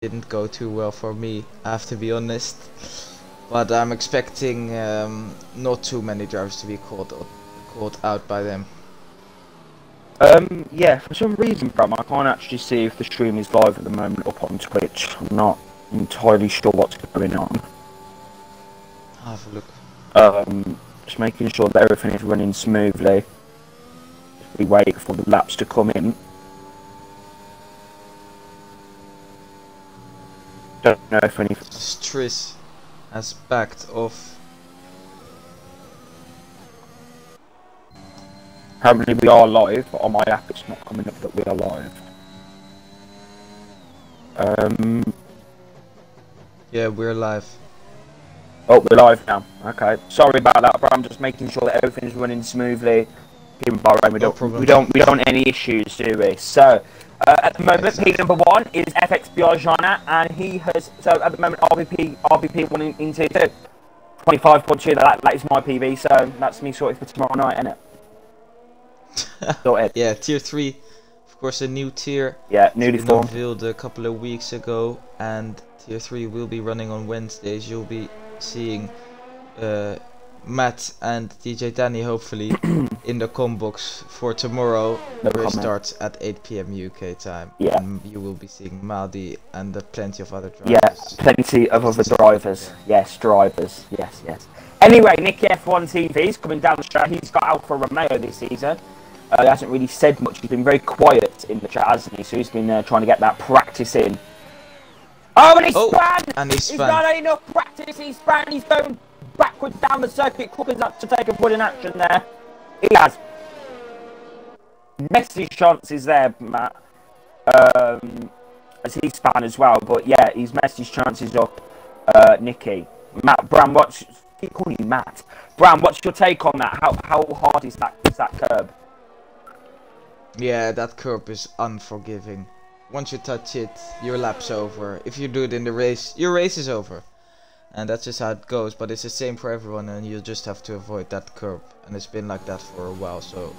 didn't go too well for me, I have to be honest. But I'm expecting not too many drivers to be caught out by them. Yeah, for some reason, Bram, I can't actually see if the stream is live at the moment up on Twitch. I'm not entirely sure what's going on. I'll have a look. Just making sure that everything is running smoothly. We wait for the laps to come in. Don't know if any... Striss has backed off. Apparently we are live, but on my app it's not coming up that we are live. Yeah, we're live. Oh, we're live now. Okay. Sorry about that, but I'm just making sure that everything's running smoothly. Here in Bahrain, we don't want any issues, do we? So, at the moment, P number 1 is FX Biajana, and he has. So at the moment, RVP 1 in tier 2. 25.2. That is my PB. So that's me sorted for tomorrow night, isn't it? Sorted. Yeah, tier 3. Of course, a new tier. Yeah, newly formed. Unveiled a couple of weeks ago, and tier 3 will be running on Wednesdays. You'll be seeing Matt and DJ Danny hopefully in the combox for tomorrow. It starts at 8 PM UK time. Yeah. And you will be seeing Maldi and plenty of other drivers. Yeah, plenty of other drivers. Yes, drivers. Yes, yes. Anyway, Nicky F1 TV is coming down the straight. He's got Alfa Romeo this season. He hasn't really said much. He's been very quiet in the chat, hasn't he? So he's been trying to get that practice in. Oh, and he's not had enough practice. He's going backwards down the circuit. Cooper's up to take a wooden action there. He has. Messi's chances there, Matt. As he's spun as well. But yeah, he's Messi's chances up. Nicky. Matt, Bram, keep calling you Matt. Bram, what's your take on that? How hard is that curb? Yeah, that curb is unforgiving. Once you touch it, your lap's over. If you do it in the race, your race is over. And that's just how it goes, but it's the same for everyone, and you just have to avoid that curb. And it's been like that for a while, so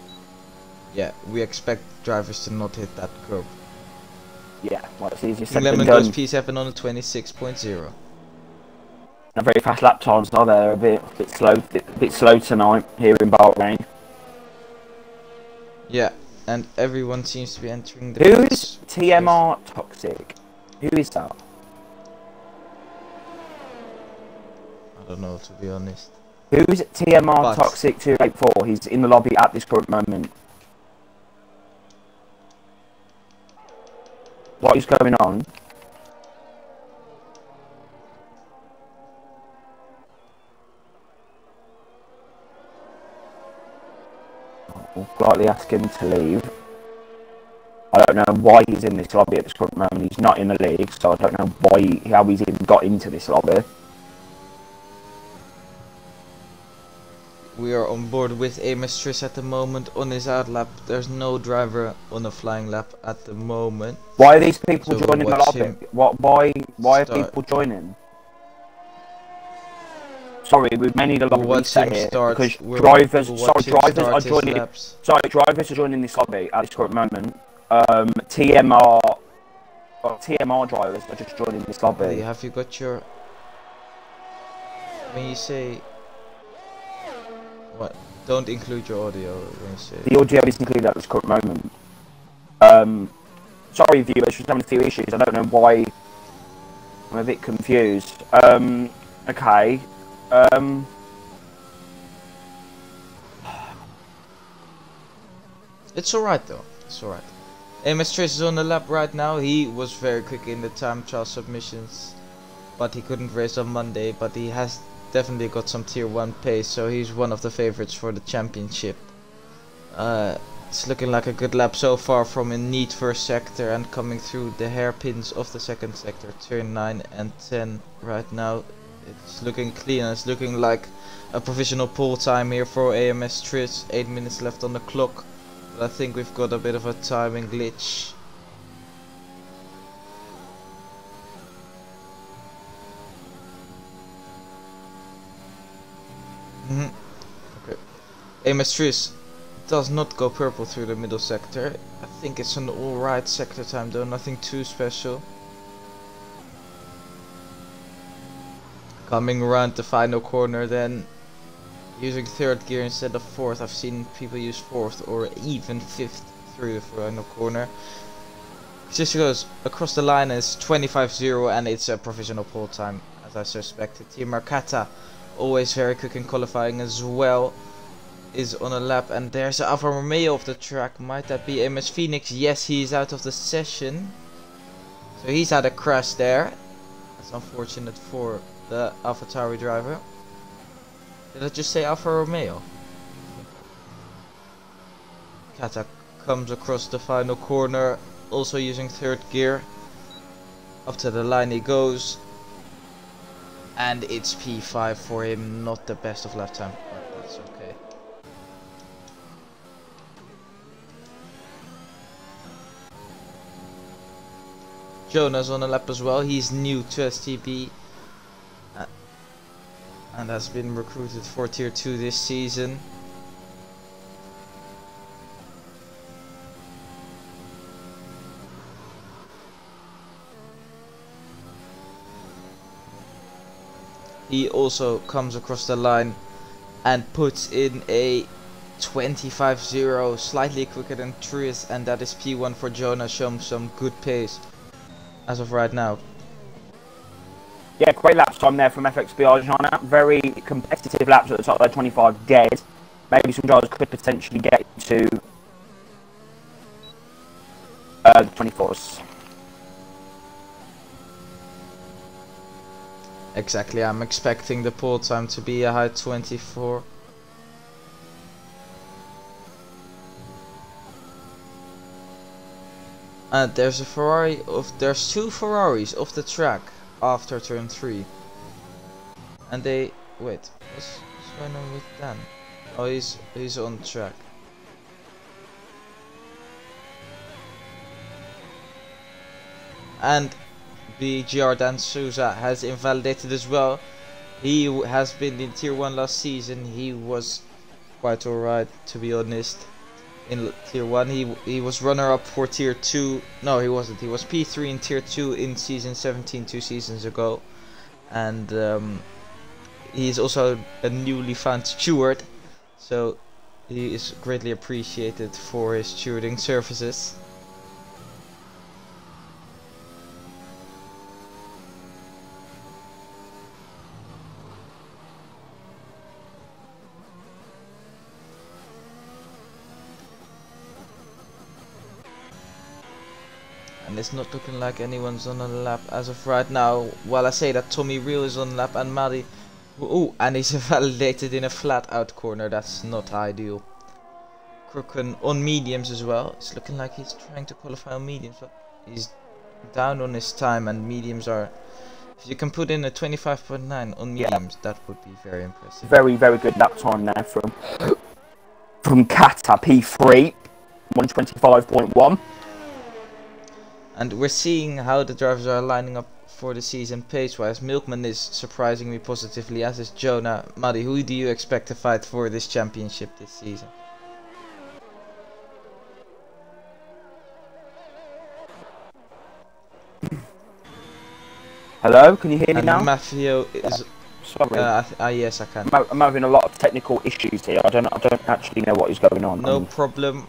yeah, we expect drivers to not hit that curb. Yeah, well, it's easier said than Lemon done. goes P7 on a 26.0. Now, very fast lap times, are they? A bit slow tonight here in Bahrain. Yeah, and everyone seems to be entering the Who's TMR Toxic? Who is that? I don't know, to be honest. Who's TMR Toxic 284? He's in the lobby at this current moment. What is going on? We'll politely ask him to leave. I don't know why he's in this lobby at this current moment. He's not in the league, so I don't know how he's even got into this lobby. We are on board with Striss at the moment on his out lap. There's no driver on a flying lap at the moment. Why are these people joining the lobby? Why are people joining? Sorry, we may need a lobby reset here because drivers are joining. Sorry, drivers are joining this lobby at this current moment. TMR drivers are just joining this lobby. Hey, have you got your? When you say what? Don't include your audio when you say. The audio is included at this current moment. Sorry, viewers, just having a few issues. I don't know why. I'm a bit confused. Okay. It's alright though. It's alright. Striss is on the lap right now. He was very quick in the time trial submissions, but he couldn't race on Monday. But he has definitely got some tier 1 pace, so he's one of the favorites for the championship. It's looking like a good lap so far from a neat first sector and coming through the hairpins of the second sector, turn 9 and 10 right now. It's looking clean, and it's looking like a provisional pole time here for Striss. 8 minutes left on the clock, but I think we've got a bit of a timing glitch. Okay. Striss does not go purple through the middle sector. I think it's an alright sector time though, nothing too special. Coming around the final corner then, using third gear instead of fourth. I've seen people use fourth or even fifth through the final corner. Just goes across the line, is 25-0 and it's a provisional pole time as I suspected. Team Marcata, always very quick in qualifying as well, is on a lap, and there's Alfa Romeo off the track. Might that be MS Phoenix? Yes, he's out of the session. So he's had a crash there. That's unfortunate for the AlphaTauri driver. Did I just say Alfa Romeo? Kata comes across the final corner, also using third gear. Up to the line he goes. And it's P5 for him, not the best of lap time, but that's okay. Jonah's on a lap as well. He's new to STB and has been recruited for tier 2 this season. He also comes across the line and puts in a 25-0, slightly quicker than Trius, and that is P1 for Jonah, showing some good pace as of right now. Yeah, great laps time there from FXB Arjana. Very competitive laps at the top there, 25 dead. Maybe some drivers could potentially get to the 24s. Exactly, I'm expecting the pole time to be a high 24. And there's two Ferraris off the track after turn 3. And they what's going on with Dan? Oh, he's on track. And the Giardan Souza has invalidated as well. He has been in tier 1 last season. He was quite alright, to be honest. In tier 1 he was runner up for tier 2. No, he wasn't. He was P3 in tier 2 in season 17, 2 seasons ago. And he is also a newly found steward, so he is greatly appreciated for his stewarding services. And it's not looking like anyone's on a lap as of right now. While I say that, Tommy Real is on a lap and Madi. Ooh, and he's validated in a flat out corner. That's not ideal. Crooken on mediums as well. It's looking like he's trying to qualify on mediums, but he's down on his time, and mediums are... If you can put in a 25.9 on mediums, that would be very impressive. Very, very good lap time there from Kata, P3, 125.1. And we're seeing how the drivers are lining up for the season pace-wise. Milkman is surprising me positively, as is Jonah. Madi, who do you expect to fight for this championship this season? Hello, can you hear me now? Maffio is... Sorry. yes, I can. I'm having a lot of technical issues here. I don't actually know what is going on. No problem.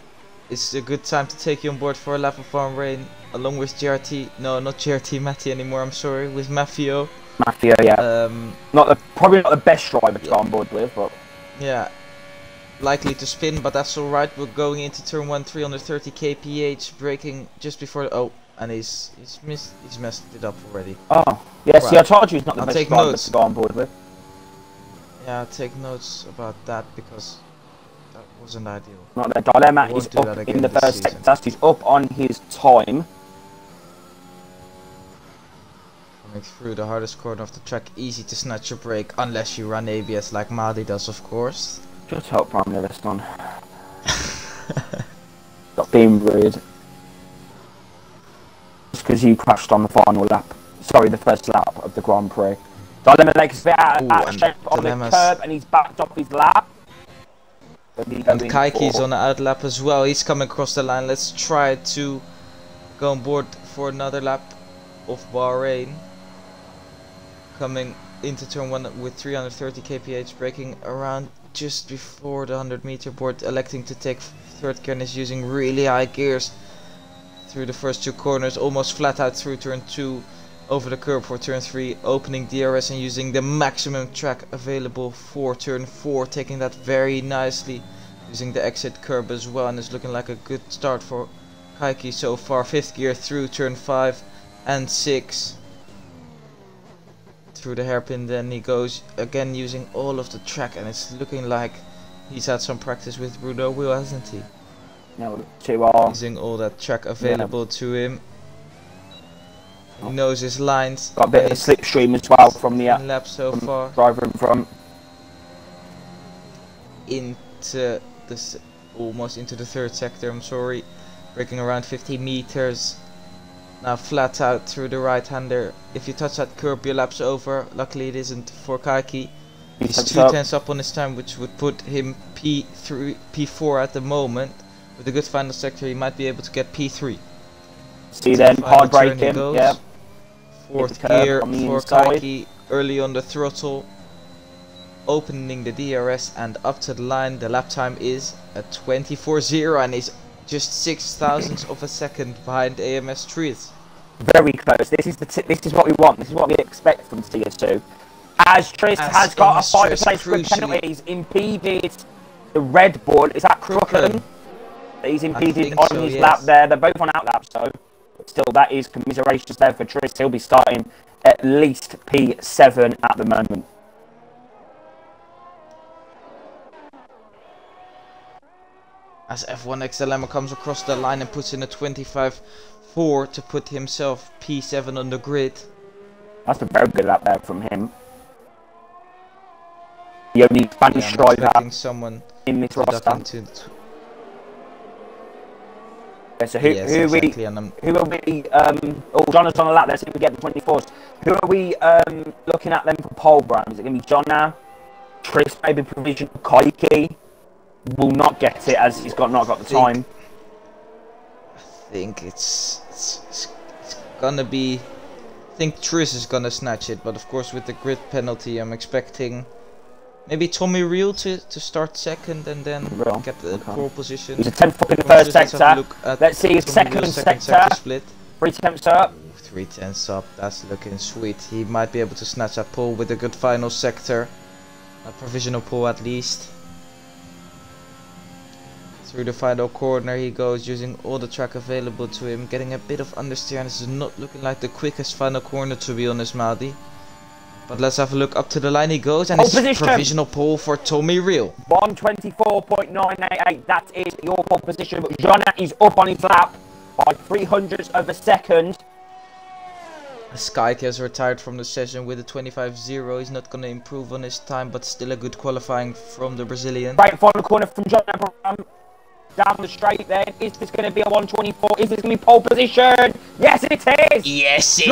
It's a good time to take you on board for a lap of Bahrain, along with GRT. No, not GRT Matty anymore. I'm sorry, with Maffio. Maffio, yeah. Probably not the best driver to go on board with, but yeah, likely to spin, but that's all right. We're going into turn 1, 330 kph, braking just before. Oh, and he's messed it up already. Oh, yeah. Right. See, I told you he's not the best driver to go on board with. Yeah, I'll take notes about that because that wasn't ideal. Not the dilemma is up in the first sector. He's up on his time. Coming through the hardest corner of the track, easy to snatch your brake, unless you run ABS like Madi does, of course. Just help Prime List on. Got being rude. Just because you crashed on the final lap. Sorry, the first lap of the Grand Prix. Dilemma Lake's a bit out of shape on the curb, and he's backed off his lap. And Kaiki's on the out lap as well. He's coming across the line. Let's try to go on board for another lap of Bahrain. Coming into turn 1 with 330 kph, braking around just before the 100-meter board, electing to take third gear and is using really high gears through the first 2 corners, almost flat out through turn 2, over the curb for turn 3, opening DRS and using the maximum track available for turn 4, taking that very nicely, using the exit curb as well, and it's looking like a good start for Kaiki so far. 5th gear through turn 5 and 6 through the hairpin, then he goes again using all of the track, and it's looking like he's had some practice with Bruno Wheel, hasn't he? No, 2R. Using all that track available to him. He knows his lines. Got a bit of slipstream as well from the lap so far. Driver in front. Into this, almost into the 3rd sector, I'm sorry. Braking around 50 meters. Now flat out through the right-hander. If you touch that curb, your lap's over. Luckily it isn't for Kaiki. He's 2/10 up on his time, which would put him P3, P4 at the moment. With a good final sector, he might be able to get P3. See then, hard braking, yeah. 4th gear for Kaiki, early on the throttle. Opening the DRS and up to the line. The lap time is a 24.0 and he's just 0.06 of a second behind AMS Trees. Very close. This is what we want. This is what we expect from CS2. As Tris has got a 5 place grid penalties, impeded the Red Bull. Is that Crooklyn? He's impeded on his lap there. They're both on out laps, so still that is commiserations there for Tris. He'll be starting at least P7 at the moment. As F1 XLM comes across the line and puts in a 25.4 to put himself P7 on the grid. That's a very good lap there from him. The only Spanish driver someone in this roster. Yeah, so who are we? Oh, John is on a lap. Let's see if we get the 24s. Who are we looking at them for pole, Brian? Is it going to be John now? Tris, maybe provision. Kaiki will not get it as he's not got the time. I think it's gonna be. I think Tris is gonna snatch it, but of course with the grid penalty, I'm expecting maybe Tommy Reel to start second and then get the pole position. He's a 10th up in the first sector. Let's see his second sector split. 3/10 up. 3/10 up. That's looking sweet. He might be able to snatch that pole with a good final sector, a provisional pole at least. Through the final corner he goes, using all the track available to him, getting a bit of understeer. This is not looking like the quickest final corner, to be honest, Maldi. But let's have a look. Up to the line he goes, and it's provisional pole for Tommy Reel. 1:24.988, that is your pole position, but Jonna is up on his lap by 0.03 of a second. Skyke has retired from the session with a 25.0. He's not going to improve on his time, but still a good qualifying from the Brazilian. Right final corner from Jonna. Down the straight then. Is this going to be a 1:24? Is this going to be pole position? Yes, it is! Yes, it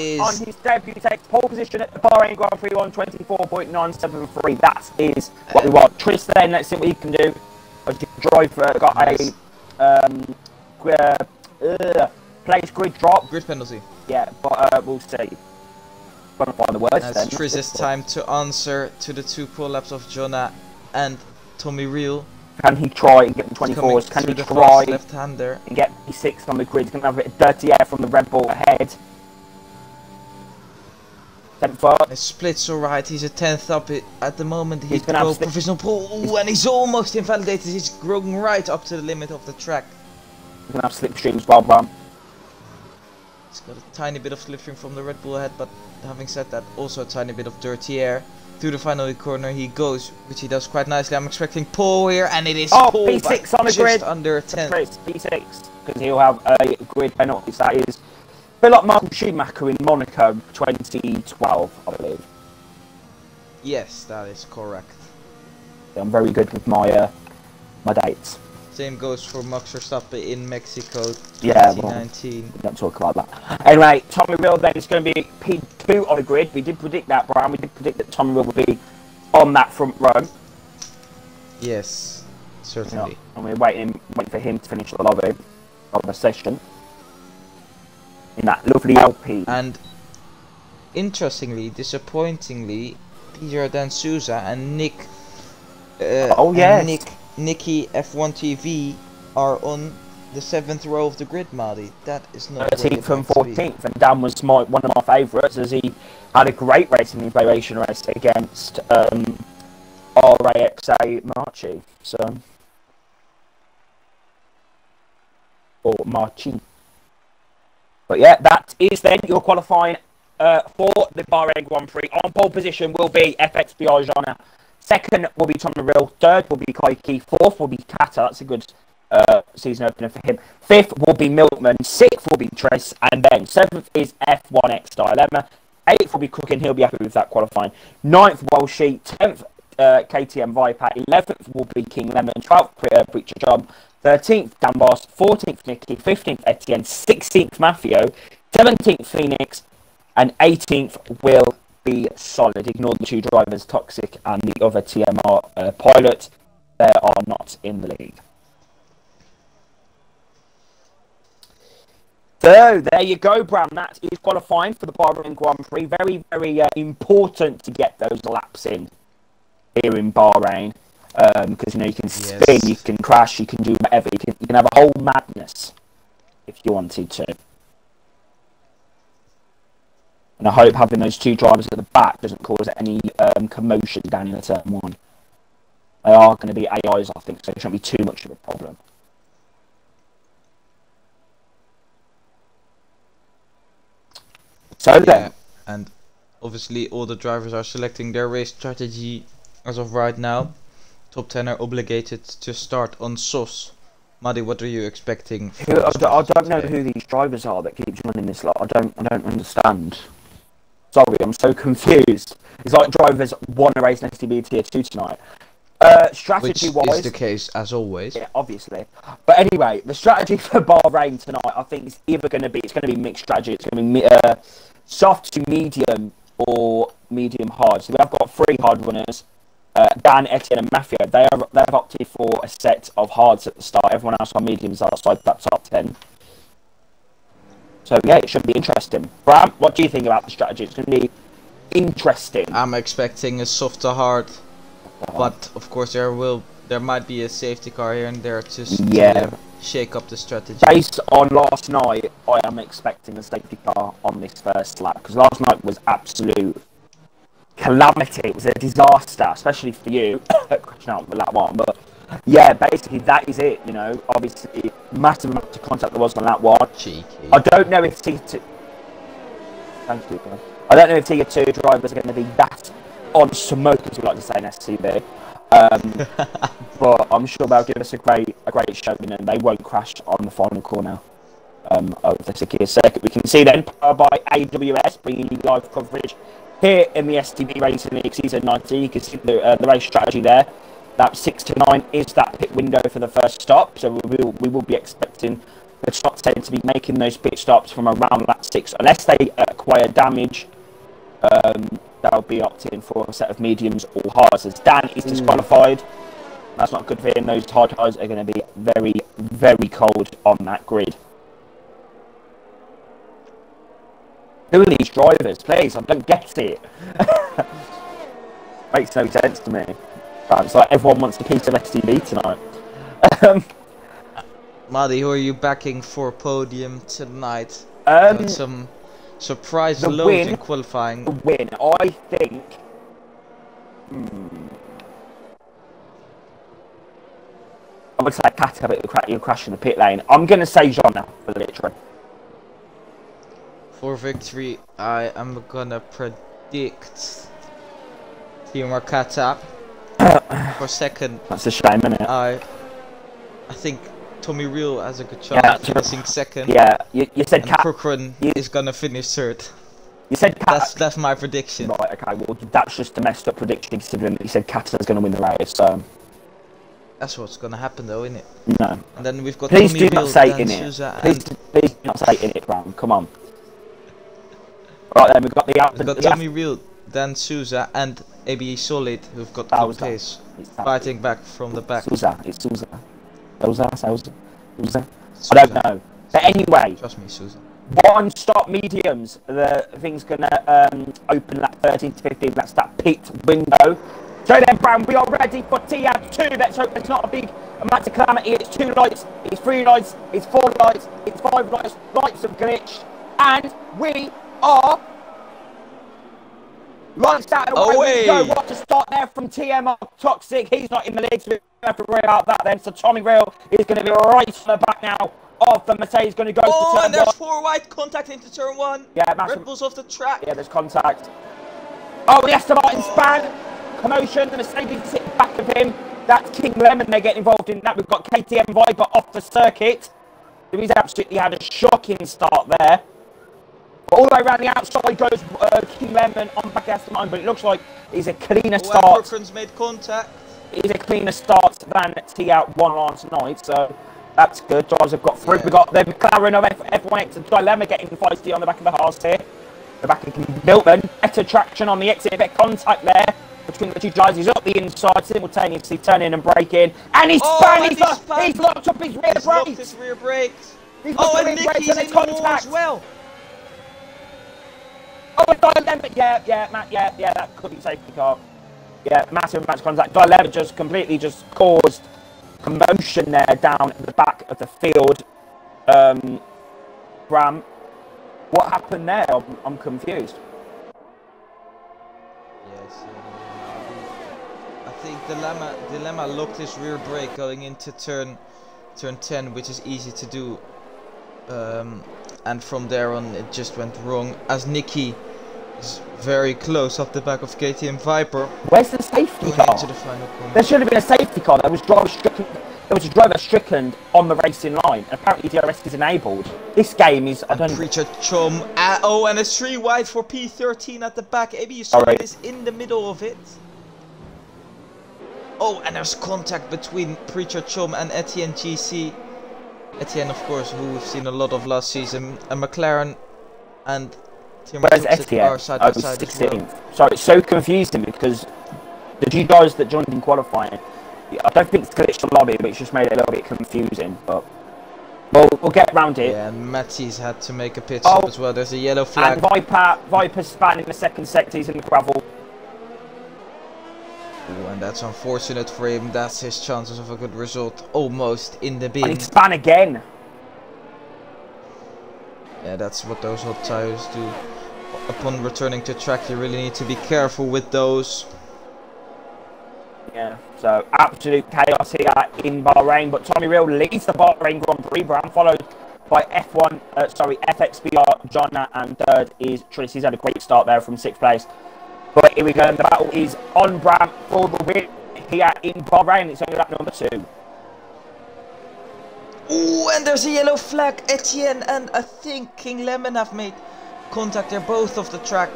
is! On his debut, takes pole position at the Bahrain Grand Prix, 1:24.973. That is what we want. Tris then, let's see what he can do. The driver got a place grid drop. Grid penalty. Yeah, but we'll see. Gonna find the words then. It's Tris's time to answer to the 2 pole laps of Jonna and Tommy Reel. Can he try and get the 24s? Can he try left-hander and get P6 on the grid? He's going to have a bit of dirty air from the Red Bull ahead. 10th up. His split's alright. He's a 10th up at the moment. He's going to go provisional pole. And he's almost invalidated. He's going right up to the limit of the track. He's going to have slipstream as well, Bram. He's got a tiny bit of slipstream from the Red Bull ahead, but having said that, also a tiny bit of dirty air. Through the final corner he goes, which he does quite nicely. I'm expecting pole here, and it is pole, P6 on the grid. Just under 10. P6, because he'll have a grid penalty. That is a bit like Michael Schumacher in Monaco 2012, I believe. Yes, that is correct. I'm very good with my my dates. Same goes for Max Verstappen in Mexico 2019. Yeah, well, don't talk about that. Anyway, Tommy Reel then is going to be P2 on the grid. We did predict that, Brian. We did predict that Tommy Reel would be on that front row. Yes, certainly. Yeah, and we're waiting for him to finish the lobby of the session in that lovely LP. And interestingly, disappointingly, Peter Dan Souza and Oh yes, Nicky F1 TV are on the 7th row of the grid, Marty. That is not 13th and 14th, and Dan was one of my favourites, as he had a great race in the evaluation race against RAXA Marchi. So, or Marchi. But yeah, that is then your qualifying for the Bahrain Grand Prix. On pole position will be FX Biaggiana. Second will be Tom Rill. Third will be Koike. Fourth will be Kata. That's a good season opener for him. Fifth will be Milkman. Sixth will be Triss. And then seventh is F1X Dilemma. Eighth will be Cook, and he'll be happy with that qualifying. Ninth, Walshy. 10th, KTM Viper. 11th will be King Lemon. 12th, Preacher Job. 13th, Dan Boss. 14th, Nicky. 15th, Etienne. 16th, Mafio. 17th, Phoenix. And 18th will be Solid. Ignore the two drivers, Toxic and the other TMR pilot. They are not in the league. So, there you go, Bram. That is qualifying for the Bahrain Grand Prix. Very, very important to get those laps in here in Bahrain. Because, you know, you can spin, you can crash, you can do whatever. You can have a whole madness if you wanted to. And I hope having those two drivers at the back doesn't cause any commotion down in the turn one. They are going to be AIs, I think, so it shouldn't be too much of a problem. So then, and obviously all the drivers are selecting their race strategy as of right now. Top 10 are obligated to start on SOS. Muddy, what are you expecting? I don't know who these drivers are that keep running this lot. I don't understand. Sorry, I'm so confused. It's like drivers want to race an STB Tier 2 tonight. Strategy-wise... Which is the case, as always. Yeah, obviously. But anyway, the strategy for Bahrain tonight, I think, is either going to be mixed strategy. It's going to be soft to medium or medium hard. So we have got 3 hard runners. Dan, Etienne and Mafia. They've opted for a set of hards at the start. Everyone else on mediums outside that top 10. So yeah, it should be interesting. Bram, what do you think about the strategy? It's going to be interesting. I'm expecting a soft to hard, but of course there might be a safety car here and there to shake up the strategy. Based on last night, I am expecting a safety car on this first lap, because last night was absolute calamity. It was a disaster, especially for you, crashing out with lap 1. But yeah, basically that is it. You know, obviously massive amount of contact there was on lap 1. Cheeky. I don't know if Tier 2. Thank you, bro. I don't know if Tier 2 drivers are going to be that on smoke, as we like to say in STB. But I'm sure they'll give us a great showing, and they won't crash on the final corner of the Sakir circuit. We can see then, powered by AWS, bringing you live coverage here in the STB Racing League Season 19. You can see the race strategy there. That 6 to 9 is that pit window for the first stop, so we will be expecting the top 10 to be making those pit stops from around lap 6, unless they acquire damage. They'll be opting for a set of mediums or hards, as Dan is disqualified. That's not good for him. Those hard tires are going to be very, very cold on that grid. Who are these drivers? Please, I don't get it. Makes no sense to me. It's like everyone wants a piece of STB tonight. Muddy, who are you backing for podium tonight? Some surprise loads in qualifying. The win, I think. I would say Kata, but you're crashing the pit lane. I'm going to say Jonna for the victory. For victory, I am gonna predict Timo Kata. For second, that's a shame, isn't it? I think Tommy Real has a good chance of finishing second. Yeah, you said Cochran is gonna finish third. You said that's my prediction. Right, okay, well that's just a messed up prediction considering that you said Kata's gonna win the race, so that's what's gonna happen though, isn't it? No. And then we've got Please Tommy do Real, not say Dan in it. Souza, Please do not say in it, Brown. Come on. Right then, we've got Tommy Real, Dan Souza and ABE Solid, who've got good pace, fighting back from the back. Souza. I don't know. But anyway, Trust me, Souza. one stop mediums. The thing's going to open lap 13 to 15. That's that pit window. So then, Brown, we are ready for TR2. Let's hope it's not a big amount of calamity. It's 2 lights, it's 3 lights, it's 4 lights, it's 5 lights. Lights have glitched. And we are lights out. Away we go. What to start there from TMR Toxic. He's not in the lead, so we don't have to worry about that then. So Tommy Real is going to be right on the back now of the Mercedes. Going to go to turn 1. And there's 4 wide contact into turn 1. Yeah, massive. Red Bull's off the track. Yeah, there's contact. Oh, the Aston Martin span. Commotion. The Mercedes is sitting back of him. That's King Lemon. They get involved in that. We've got KTM Viper off the circuit. He's absolutely had a shocking start there. But all the way around the outside goes King Lemon on back Aston Martin, but it looks like he's a cleaner start. Brookman's made contact. He's a cleaner start than T-Out 1 last night, so that's good. Drivers have got through. Yeah. We've got the McLaren of F1X and Dilemma getting feisty on the back of the Haas here. The back of Milton. Better traction on the exit, a bit of contact there between the two drivers. He's up the inside, simultaneously turning and braking. And he's he's locked up his rear brakes. Locked his rear brakes. And Nicky's in contact as well. Oh, Dilemma, yeah, Matt, yeah, that could be safety car. Yeah, massive contact. Dilemma just completely caused commotion there down at the back of the field. Bram, what happened there? I'm confused. Yes, I think Dilemma locked his rear brake going into turn 10, which is easy to do. And from there on it just went wrong, as Nicky is very close off the back of KTM Viper. Where's the safety car? Into the final corner. There should have been a safety car. There was a driver stricken on the racing line, and apparently DRS is enabled. This game is, I don't know. Preacher Chum. Oh, and it's 3 wide for P13 at the back. Maybe you saw this in the middle of it. Oh, and there's contact between Preacher Chum and Etienne GC. Etienne, of course, who we've seen a lot of last season, and McLaren and where's Etienne? Side by side 16th. Well. Sorry, it's so confusing because the two guys that joined in qualifying, I don't think it's glitched the lobby, but it's just made it a little bit confusing. But we'll get around it. Yeah, and Matty's had to make a pit stop as well. There's a yellow flag. And Viper's span in the second sector. He's in the gravel. Ooh, and that's unfortunate for him. That's his chances of a good result almost in the bin. And he span again. Yeah, that's what those hot tires do. Upon returning to track, you really need to be careful with those. Yeah, so absolute chaos here in Bahrain. But Tommy Real leads the Bahrain Grand Prix, followed by FXBR, Jonna, and third is Tris. He's had a great start there from 6th place. But here we go, and the battle is on Bram for the win here in Bahrain. It's only lap number 2. Ooh, and there's a yellow flag. Etienne and I think King Lemon have made contact. They're both off the track.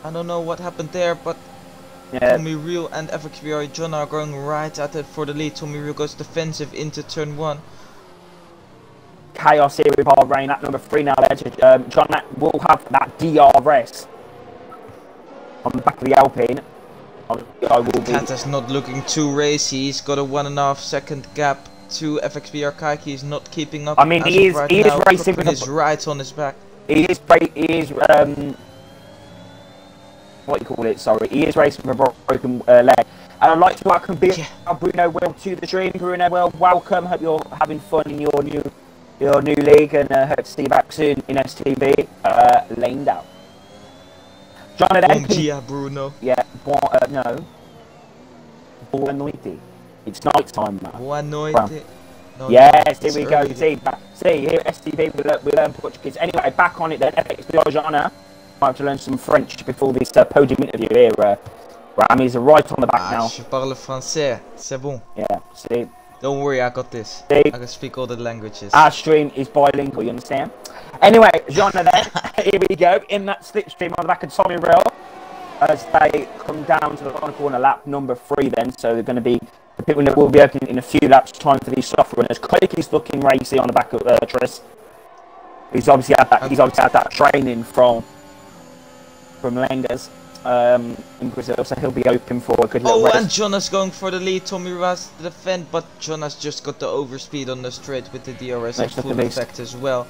I don't know what happened there, but yeah. Tommy Real and FXBR John are going right at it for the lead. Tommy Real goes defensive into turn 1. Chaos here in Bahrain, lap number 3 now there. John will have that DRS on the back of the Alpine. Kata's not looking too racy. He's got a 1.5 second gap to FXBR Kaiki. He's not keeping up. I mean, he is racing with his right on his back. He is what you call it? Sorry, he is racing with a broken leg. And I'd like to welcome Bruno Will to the stream. Bruno Will, welcome. Hope you're having fun in your new league, and hope to see you back soon in STB. Lane down. Bom dia, Bruno. Yeah, no. Boa noite. It's night time, man. Boa noite. No, yes, here we go. See here, STB, we learn Portuguese. Anyway, back on it then. FXBR Jana. I have to learn some French before this podium interview here. Ram is right on the back now. Je parle français. C'est bon. Yeah, see. Don't worry, I got this. See? I can speak all the languages. Our stream is bilingual, you understand? Anyway, Jana then, here we go, in that slipstream on the back of Tommy Real, as they come down to the final corner, lap number 3 then, so they're going to be, the people that will be opening in a few laps time for these soft runners. Koiki's looking racy on the back of Tris. He's obviously had that training from Lengas in Brazil, so he'll be open for a good little race. And Jonas going for the lead. Tommy has to defend, but Jonas just got the overspeed on the straight with the DRS in full effect as well.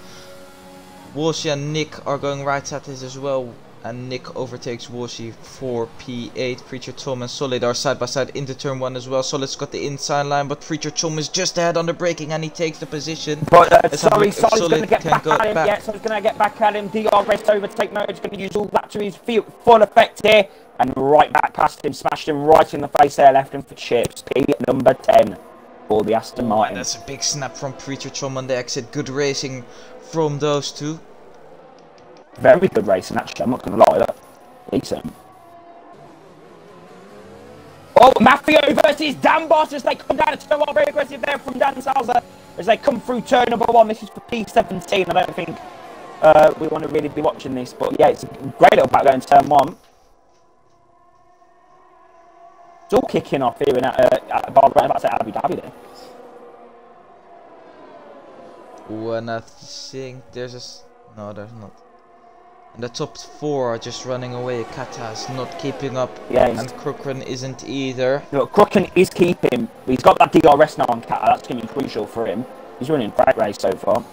Walshy and Nick are going right at this as well. And Nick overtakes Walshy for P8. Preacher Tom and Solid are side by side into turn 1 as well. Solid's got the inside line, but Preacher Tom is just ahead on the braking and he takes the position. But sorry, Solid's going to get back at him. Back. Yeah, Solid's going to get back at him. DRS overtake mode is going to use all that to his full effect here. And right back past him, smashed him right in the face there, left him for chips. P number 10 for the Aston Martin. And that's a big snap from Preacher Tom on the exit. Good racing from those two. Very good racing, actually. I'm not going to lie. Look. Decent. Oh, Maffio versus Dan Boss as they come down. It's still very aggressive there from Dan Salza as they come through turn number 1. This is for P17. I don't think we want to really be watching this, but yeah, it's a great little back there in turn 1. It's all kicking off here in Bahrain, about to say Abu Dhabi there. Oh, and I think there's a... No, there's not. And the top 4 are just running away. Kata's not keeping up, yeah, and Crookrun isn't either. Look, Crookrun is keeping. He's got that DRS now on Kata. That's going to be crucial for him. He's running a great race so far.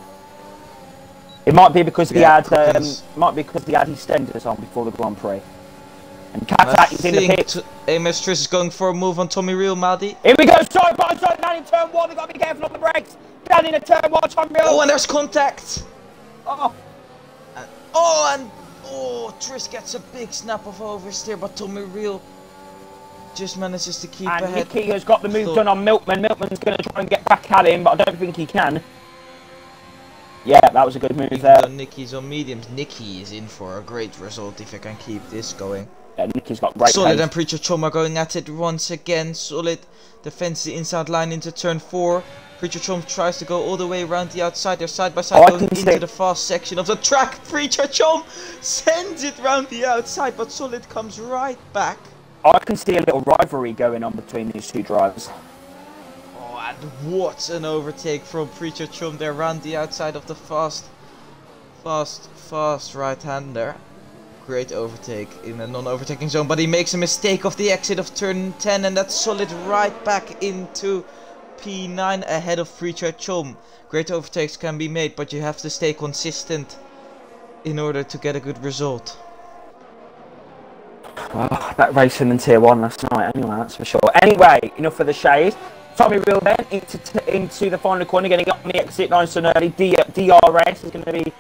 It might be because he had his extenders on before the Grand Prix. And Kata is in the pit. Amos Triss is going for a move on Tommy Real, Maldi. Here we go, side by side, down in turn 1. We've got to be careful on the brakes. Down in the turn 1, Tommy Real. Oh, and there's contact. Oh. Triss gets a big snap of oversteer, but Tommy Real just manages to keep and ahead. Nicky has got the move done on Milkman. Milkman's going to try and get back at him, but I don't think he can. Yeah, that was a good move there. Nicky's on mediums. Nicky is in for a great result if he can keep this going. Yeah, Nicky's got great Solid pace. and Preacher Tom are going at it once again. Solid defends the inside line into turn 4. Preacher Chom tries to go all the way around the outside. They're side by side going into the fast section of the track. Preacher Chom sends it round the outside, but Solid comes right back. I can see a little rivalry going on between these two drivers. Oh, and what an overtake from Preacher Chom there round the outside of the fast right-hander. Great overtake in a non-overtaking zone, but he makes a mistake of the exit of turn 10, and that's Solid right back into P9 ahead of Preacher Chom. Great overtakes can be made, but you have to stay consistent in order to get a good result. Well, that racing in Tier 1 last night anyway, that's for sure. Anyway, enough for the shade. Tommy Real then into the final corner, getting up on the exit nice and early. DRS is going to be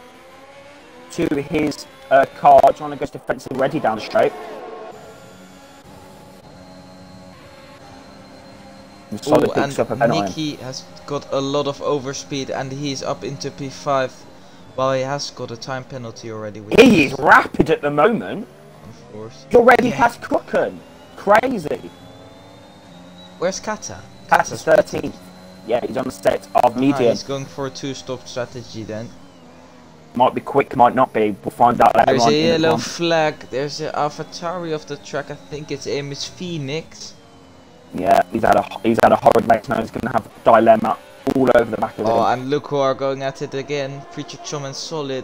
to his car, trying to go defensively ready down the straight. And Nicky has got a lot of overspeed and he's up into P5. Well, he has got a time penalty already. He is rapid at the moment. Of course. He's already past Crooken. Crazy. Where's Kata? Kata's 13th. Yeah, he's on the set of medium. He's going for a 2-stop strategy then. Might be quick, might not be. We'll find out later on. There's a yellow flag. There's an AlphaTauri of the track. I think it's Amos Phoenix. Yeah, he's had a horrid race now. He's going to have a dilemma all over the back of him. Oh, and look who are going at it again. Preacher Chom and Solid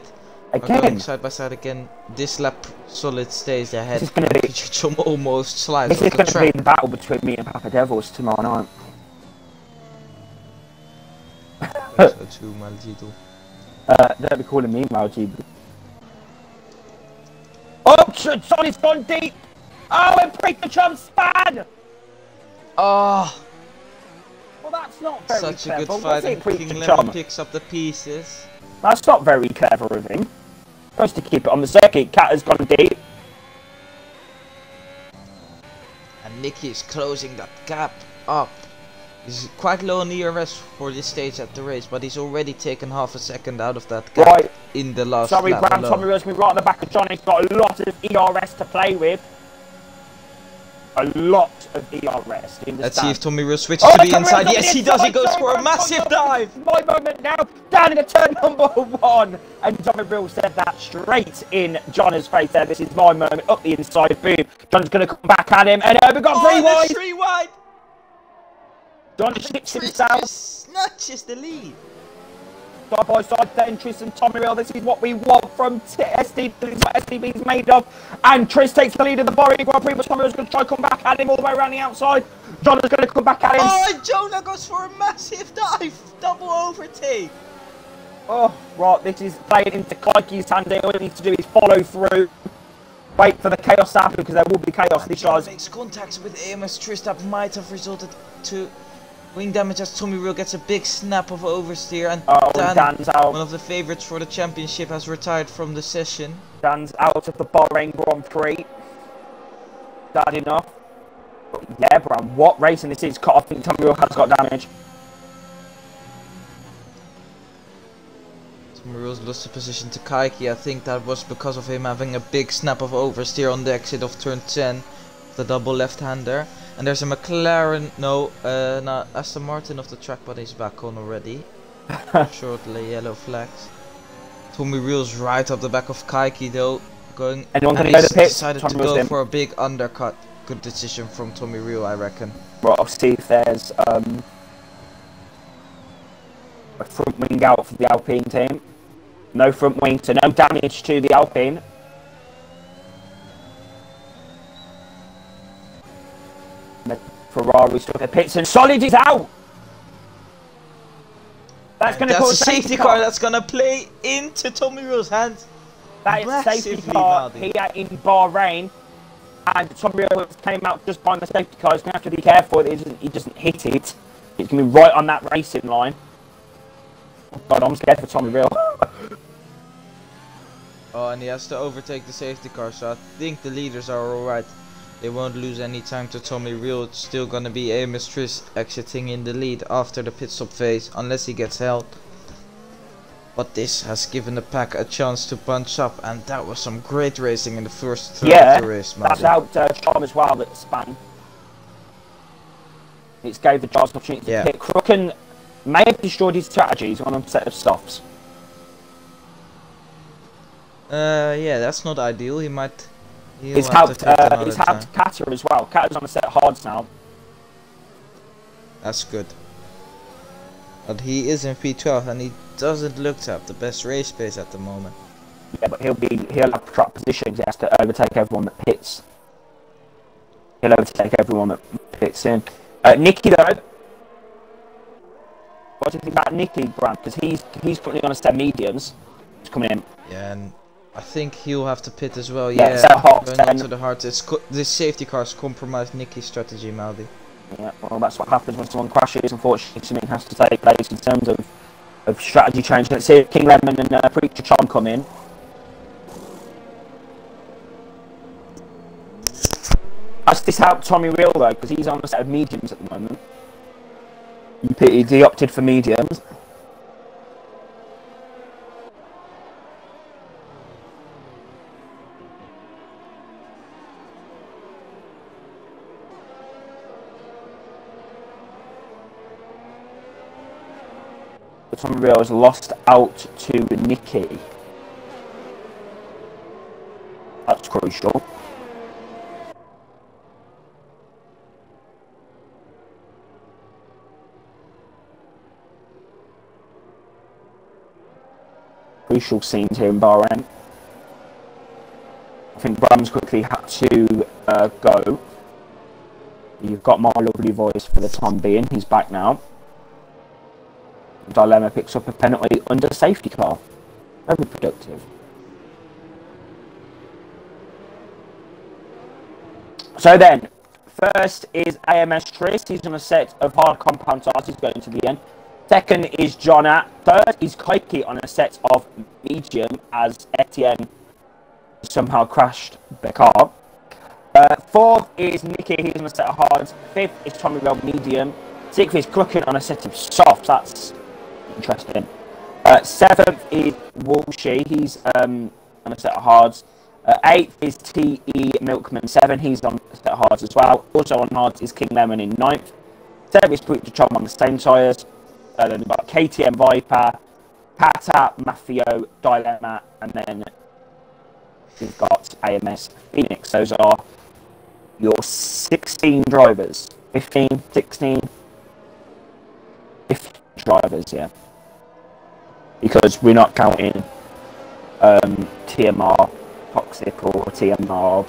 again. Are going side by side again. This lap, Solid stays ahead. This is going to be. Preacher Chom almost slides off the track. This is going to be the battle between me and Papa Devils tomorrow night. Don't be calling me Maldito. Oh, Solid's gone deep. Oh, and Preacher Chom span. Oh, well, that's not very such clever. a good fight, and King Lemon picks up the pieces. That's not very clever of him. Supposed to keep it on the circuit. Cat has gone deep. And Nicky is closing that gap up. He's quite low on ERS for this stage at the race, but he's already taken half a second out of that gap in the last lap. Sorry, Bram, Tommy Rose, right at the back of Johnny. He's got a lot of ERS to play with. A lot of ERS. Let's see if Tommy Real switches to the inside. Yes, he does. He goes for a massive dive. My moment now. Down in the turn number 1. And Tommy Real said that straight in John's face there. This is my moment. Up the inside. Boom. John's going to come back at him. And we've got 3 wide. 3 wide. John ships himself. Snatches the lead. Side by side then, Triss and Tommy Real. This is what we want from STB. This is what STB is made of. And Triss takes the lead of the Bahrain Grand Prix, but Tommy Real's going to try to come back at him all the way around the outside. John is going to come back at him. Oh, and Jonah goes for a massive dive. Double overtake. Oh, right, this is playing into Kaiki's hand here. All he needs to do is follow through. Wait for the chaos to happen, because there will be chaos. This John guy's... makes contact with AMS Trish that might have resulted to wing damage as Tommy Real gets a big snap of oversteer, and Dan's out. one of the favourites for the championship, has retired from the session. Dan's out of the Bahrain Grand Prix. Bad enough. But yeah, Bram, what racing this is. I think Tommy Real has got damage. Tommy Real's lost the position to Kaiki. I think that was because of him having a big snap of oversteer on the exit of turn 10, the double left-hander. And there's a McLaren, no, Aston Martin off the track, but he's back on already. Shortly, yellow flags. Tommy Real's right up the back of Kaiki though, going. Anyone going to go to the pits? Decided to go for a big undercut. Good decision from Tommy Real, I reckon. Right, I'll see if there's a front wing out for the Alpine team. No front wing, so no damage to the Alpine. Ferrari stuck at pits and Solid is out. That's going to cause a safety car. That's going to play into Tommy Real's hands. That is safety car here in Bahrain, and Tommy Real came out just behind the safety car. He's going to have to be careful that he doesn't hit it. It's going to be right on that racing line. Oh God, I'm scared for Tommy Real. Oh, and he has to overtake the safety car, so I think the leaders are alright. They won't lose any time to Tommy Real. It's still gonna be Amos Triss exiting in the lead after the pit stop phase, unless he gets held. But this has given the pack a chance to punch up, and that was some great racing in the first third of the race, man. That's out Charm as well, that span. It's gave the Charles an opportunity to pit. Crooken may have destroyed his strategies on a set of stops. Yeah, that's not ideal. He might. He's helped Kata as well. Kata's on a set of hards now. That's good. But he is in P12 and he doesn't look to have the best race pace at the moment. Yeah, but he'll have track positions. He has to overtake everyone that pits. He'll overtake everyone that pits in. Nicky though. What do you think about Nicky, Brand? Because he's currently on a set of mediums. He's coming in. Yeah, and I think he'll have to pit as well. Yeah, going on to the hard. This safety car's compromised Nicky's strategy, Maldi. Yeah, well, that's what happens when someone crashes. Unfortunately, something has to take place in terms of strategy change. Let's see if King Lemon and Preacher Charm come in. Has this helped Tommy Real though? Because he's on a set of mediums at the moment. He opted for mediums. Tommy Real has lost out to Nicky. That's crucial. Crucial scenes here in Bahrain. I think Bram's quickly had to go. You've got my lovely voice for the time being. He's back now. Dilemma picks up a penalty under safety car. Very productive. So then, first is AMS Triss. He's on a set of hard compound tires. He's going to the end. Second is Jonna. Third is Kaiki on a set of medium as Etienne somehow crashed the car. Fourth is Nicky. He's on a set of hards. Fifth is Tommy Real medium. Sixth is Crooken on a set of softs. That's interesting. Seventh is Walshy. He's on a set of hards. Eighth is T.E. Milkman 7. He's on a set of hards as well. Also on hards is King Lemon in 9th. 7th is Preacher Chom on the same tyres. Then we've got KTM Viper, Kata, Mafio, Dilemma, and then we've got AMS Phoenix. Those are your 16 drivers. 15, 16, 15 drivers, yeah. Because we're not counting TMR Toxic or TMR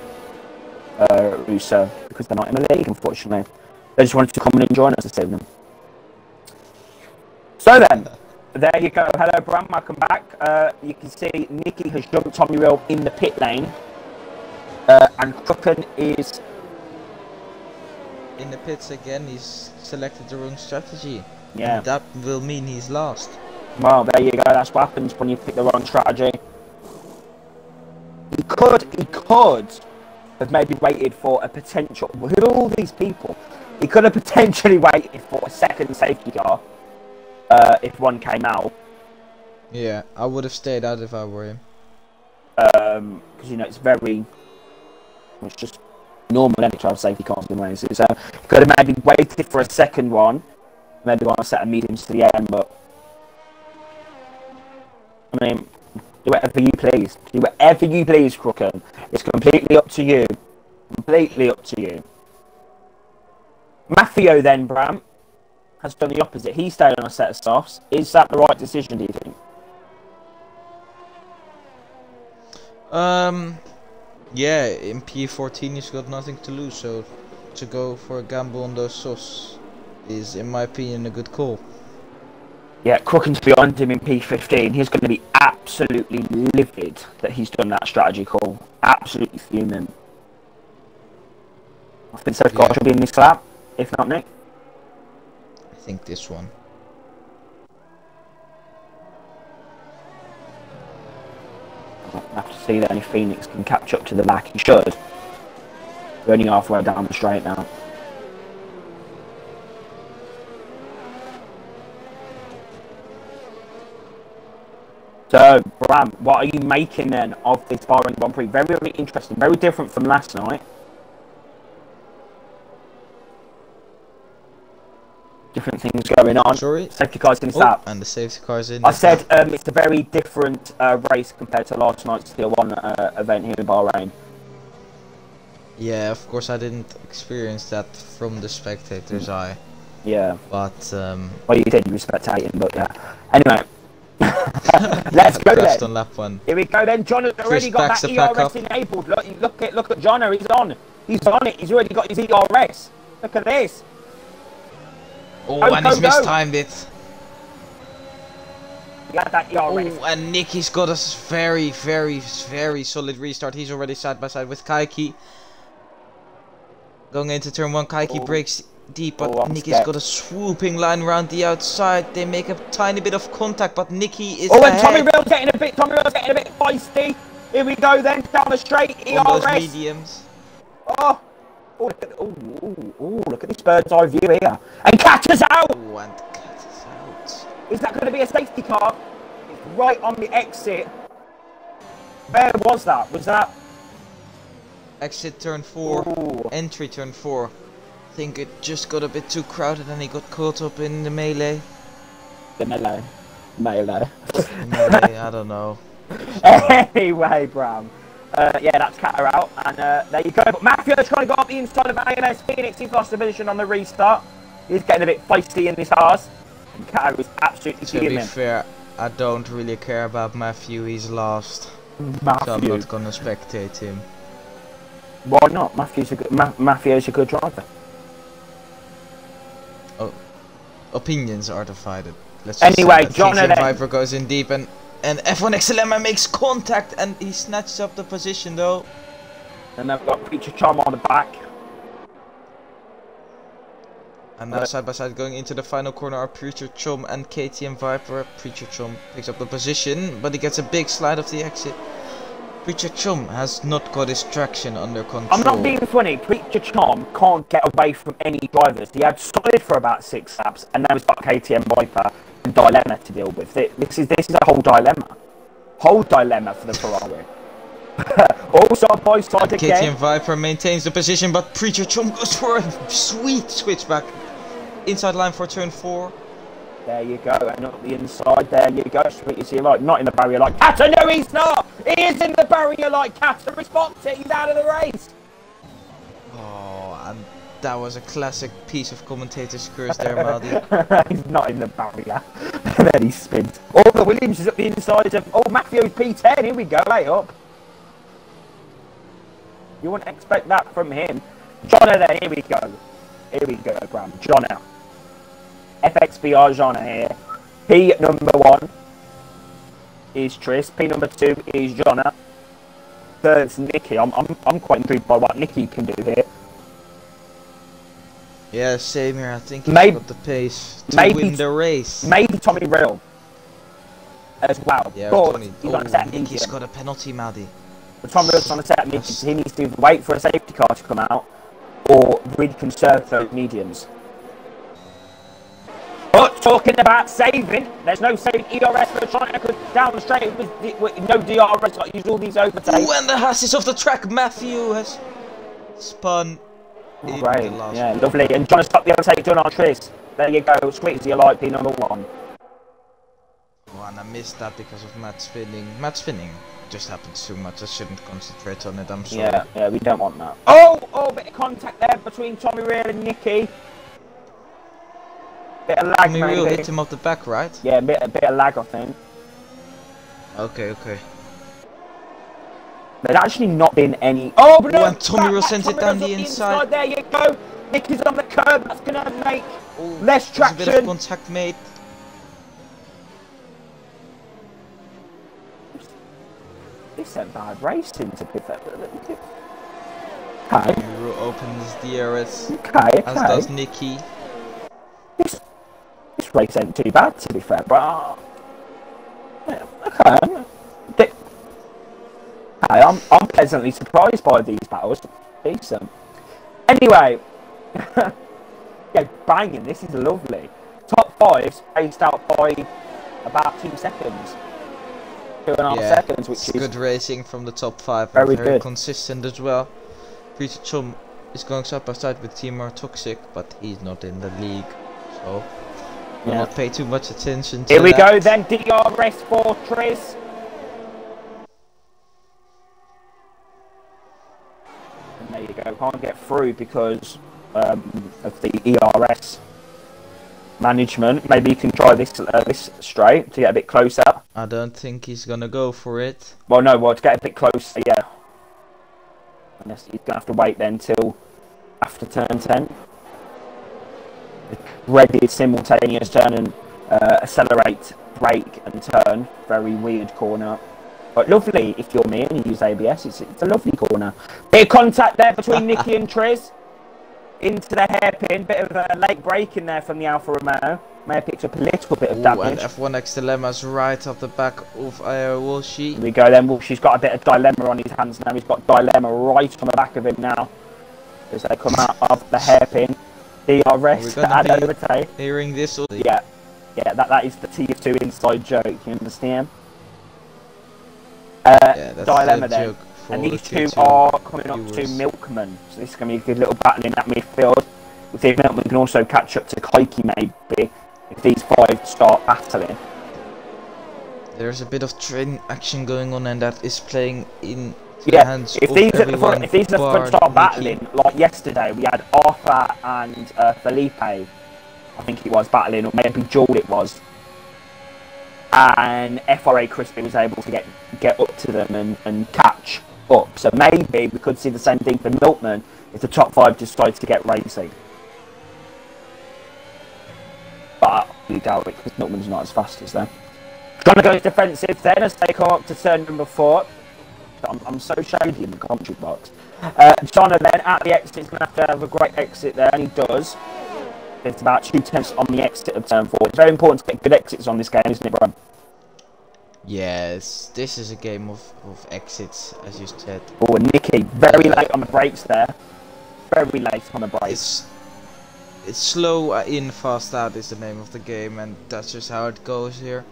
Russo because they're not in the league, unfortunately. They just wanted to come and join us this evening. So then, there you go. Hello, Bram. Welcome back. You can see Nicky has jumped Tommy Real in the pit lane. And Crooken is in the pits again. He's selected the wrong strategy. Yeah. And that will mean he's lost. Well, there you go. That's what happens when you pick the wrong strategy. He could have maybe waited for a potential. Who are all these people? He could have potentially waited for a second safety car if one came out. Yeah, I would have stayed out if I were him. Because you know it's just normal NHR safety cars in ways. So could have maybe waited for a second one, maybe want to set a mediums to the end, but I mean, do whatever you please. Do whatever you please, Crooken. It's completely up to you. Completely up to you. Maffio then, Bram, has done the opposite. He stayed on a set of softs. Is that the right decision, do you think? Yeah, in P14 he's got nothing to lose, so to go for a gamble on those softs is, in my opinion, a good call. Yeah, Crooken's behind him in P15. He's going to be absolutely livid that he's done that strategy call. Absolutely fuming. I think so. Got to be in this lap, if not Nick. I think this one. I'll have to see that if Phoenix can catch up to the back. He should. We're only halfway down the straight now. So, Bram, what are you making then of this Bahrain Grand Prix? Very, very interesting. Very different from last night. Different things going on. Sorry? Safety car's in start. And the safety car's in. I said it's a very different race compared to last night's Tier 1 event here in Bahrain. Yeah, of course I didn't experience that from the spectator's eye. Yeah. But, well, you did, you were spectating, but yeah. Anyway. Let's go then. On lap 1. Here we go then. John has already got that ERS enabled. Look at John. He's on. He's on it. He's already got his ERS. Look at this. Oh, and he's mistimed it. He had that ERS. Oh, and Nicky's got a very, very, very solid restart. He's already side by side with Kaiki. Going into turn 1, Kaiki breaks deep, but Nicky's got a swooping line around the outside. They make a tiny bit of contact, but Nicky is and ahead. Tommy Reel's getting a bit feisty. Here we go then, down the straight, ERS. On those mediums. Oh, look at this bird's eye view here. And Catter's out! Oh, and Catter's out. Is that going to be a safety car? It's right on the exit. Where was that? Was that... Exit turn 4, Ooh. Entry turn 4. I think it just got a bit too crowded and he got caught up in the melee. The melee. Melee. I don't know. Anyway, Bram. Yeah, that's Catter out. And there you go. But Mafio's trying to go up the inside of AMS Phoenix. He's lost the position on the restart. He's getting a bit feisty in this house. And Catter is absolutely fuming. To be fair, I don't really care about Matthew. He's lost. Matthew. So I'm not going to spectate him. Why not? Matthew's a good driver. Oh, opinions are divided. Let's just anyway, John Viper goes in deep and F1 XLM makes contact and he snatches up the position though. And they've got Preacher Chom on the back. And now side by side going into the final corner are Preacher Chom and KTM Viper. Preacher Chom picks up the position, but he gets a big slide off the exit. Preacher Chom has not got his traction under control. I'm not being funny. Preacher Chom can't get away from any drivers. He had solid for about 6 laps, and now he's got KTM Viper and dilemma to deal with. This is a whole dilemma. Whole dilemma for the Ferrari. Also by side again. KTM Viper maintains the position, but Preacher Chom goes for a sweet switchback. Inside line for turn 4. There you go, and up the inside, there you go. Sweet as you like, not in the barrier like Catter. No, he's not! He is in the barrier like Catter. Response it, he's out of the race. Oh, and that was a classic piece of commentator's curse there, Maldi. He's not in the barrier. And then he spins. Oh, the Williams is up the inside of... Oh, Matthew's P10, here we go, way up. You wouldn't expect that from him. Jonna then, here we go. Here we go, Graham. Jonna. FXBR Jonna here. P number 1 is Tris. P number 2 is Jonna. Third's Nicky. I'm quite intrigued by what Nicky can do here. Yeah, same here. I think he's got the pace to win the race. Maybe Tommy Riddle as well. Yeah, but Tommy. he's got to set Nicky's got a penalty, Maddie. But Tommy Riddle's trying to set Nicky, so he needs to wait for a safety car to come out or really conserve those mediums. But talking about saving, there's no saving ERS for trying to go down the straight with no DRS, like use all these overtakes. Ooh, and the Haas is off the track. Matthew has spun. Great, yeah, lovely. And trying to stop the overtake done on Tris. There you go, squeeze your light, P number 1. Oh, and I missed that because of Matt spinning. Matt spinning just happens too much. I shouldn't concentrate on it. I'm sorry. Yeah, we don't want that. Oh, bit of contact there between Tommy Real and Nicky. Bit of lag, Tommy Real hit him off the back, right? Yeah, a bit of lag, I think. Okay. There's actually not been any. Oh, but no! And Tommy Real sent it down the inside. There you go. Nicky's on the curb. That's gonna make less traction. A bit of contact made. This ain't bad racing, to be fair. Okay. Tommy Real opens the DRS. Okay. As does Nicky. This race ain't too bad, to be fair, but okay. I'm pleasantly surprised by these battles. Decent. Anyway, yeah, banging. This is lovely. Top 5's spaced out by about 2 seconds, 2.5 seconds, which is good racing from the top 5. Very very good. Consistent as well. Pretty Chum is going side by side with Timur Toxic, but he's not in the league, so we'll not pay too much attention to Here we go then, DRS for Tris. And there you go, can't get through because of the ERS management. Maybe you can try this straight to get a bit closer. I don't think he's gonna go for it. Well, no, to get a bit closer, yeah. Unless he's gonna have to wait then till after turn 10. The dreaded simultaneous turn and accelerate, brake and turn. Very weird corner. But lovely if you're me and you use ABS. It's a lovely corner. Bit of contact there between Nicky and Tris. Into the hairpin. Bit of a late brake in there from the Alfa Romeo. May have picked up a little bit of damage. And F1X Dilemma's right off the back of Walshy. Here we go then. Walshy's got a bit of dilemma on his hands now. He's got dilemma right on the back of him now. As they come out of the hairpin. DRS to add overtake. Hearing this? Or yeah, that is the T2 inside joke. You understand? Dilemma then. And these two are coming up to Milkman. So this is going to be a good little battle in that midfield. We'll see if Milkman can also catch up to Kaiki maybe. If these 5 start battling. There's a bit of train action going on and that is playing in the hands if of these everyone. If these are the start battling, like yesterday we had Arthur and Felipe, I think it was battling, or maybe Jewel it was. And FRA Crispy was able to get up to them and catch up. So maybe we could see the same thing for Milkman if the top 5 decides to get racing. But we doubt it because Milkman's not as fast as them. Trying to go defensive then as they come up to turn number 4. I'm so shady in the commentary box. Jonna then at the exit is going to have a great exit there, and he does. It's about 2/10 on the exit of turn 4. It's very important to get good exits on this game, isn't it, Brian? Yes, this is a game of exits, as you said. Oh, and Nicky, very late on the brakes there. Very late on the brakes. It's slow in, fast out is the name of the game, and that's just how it goes here.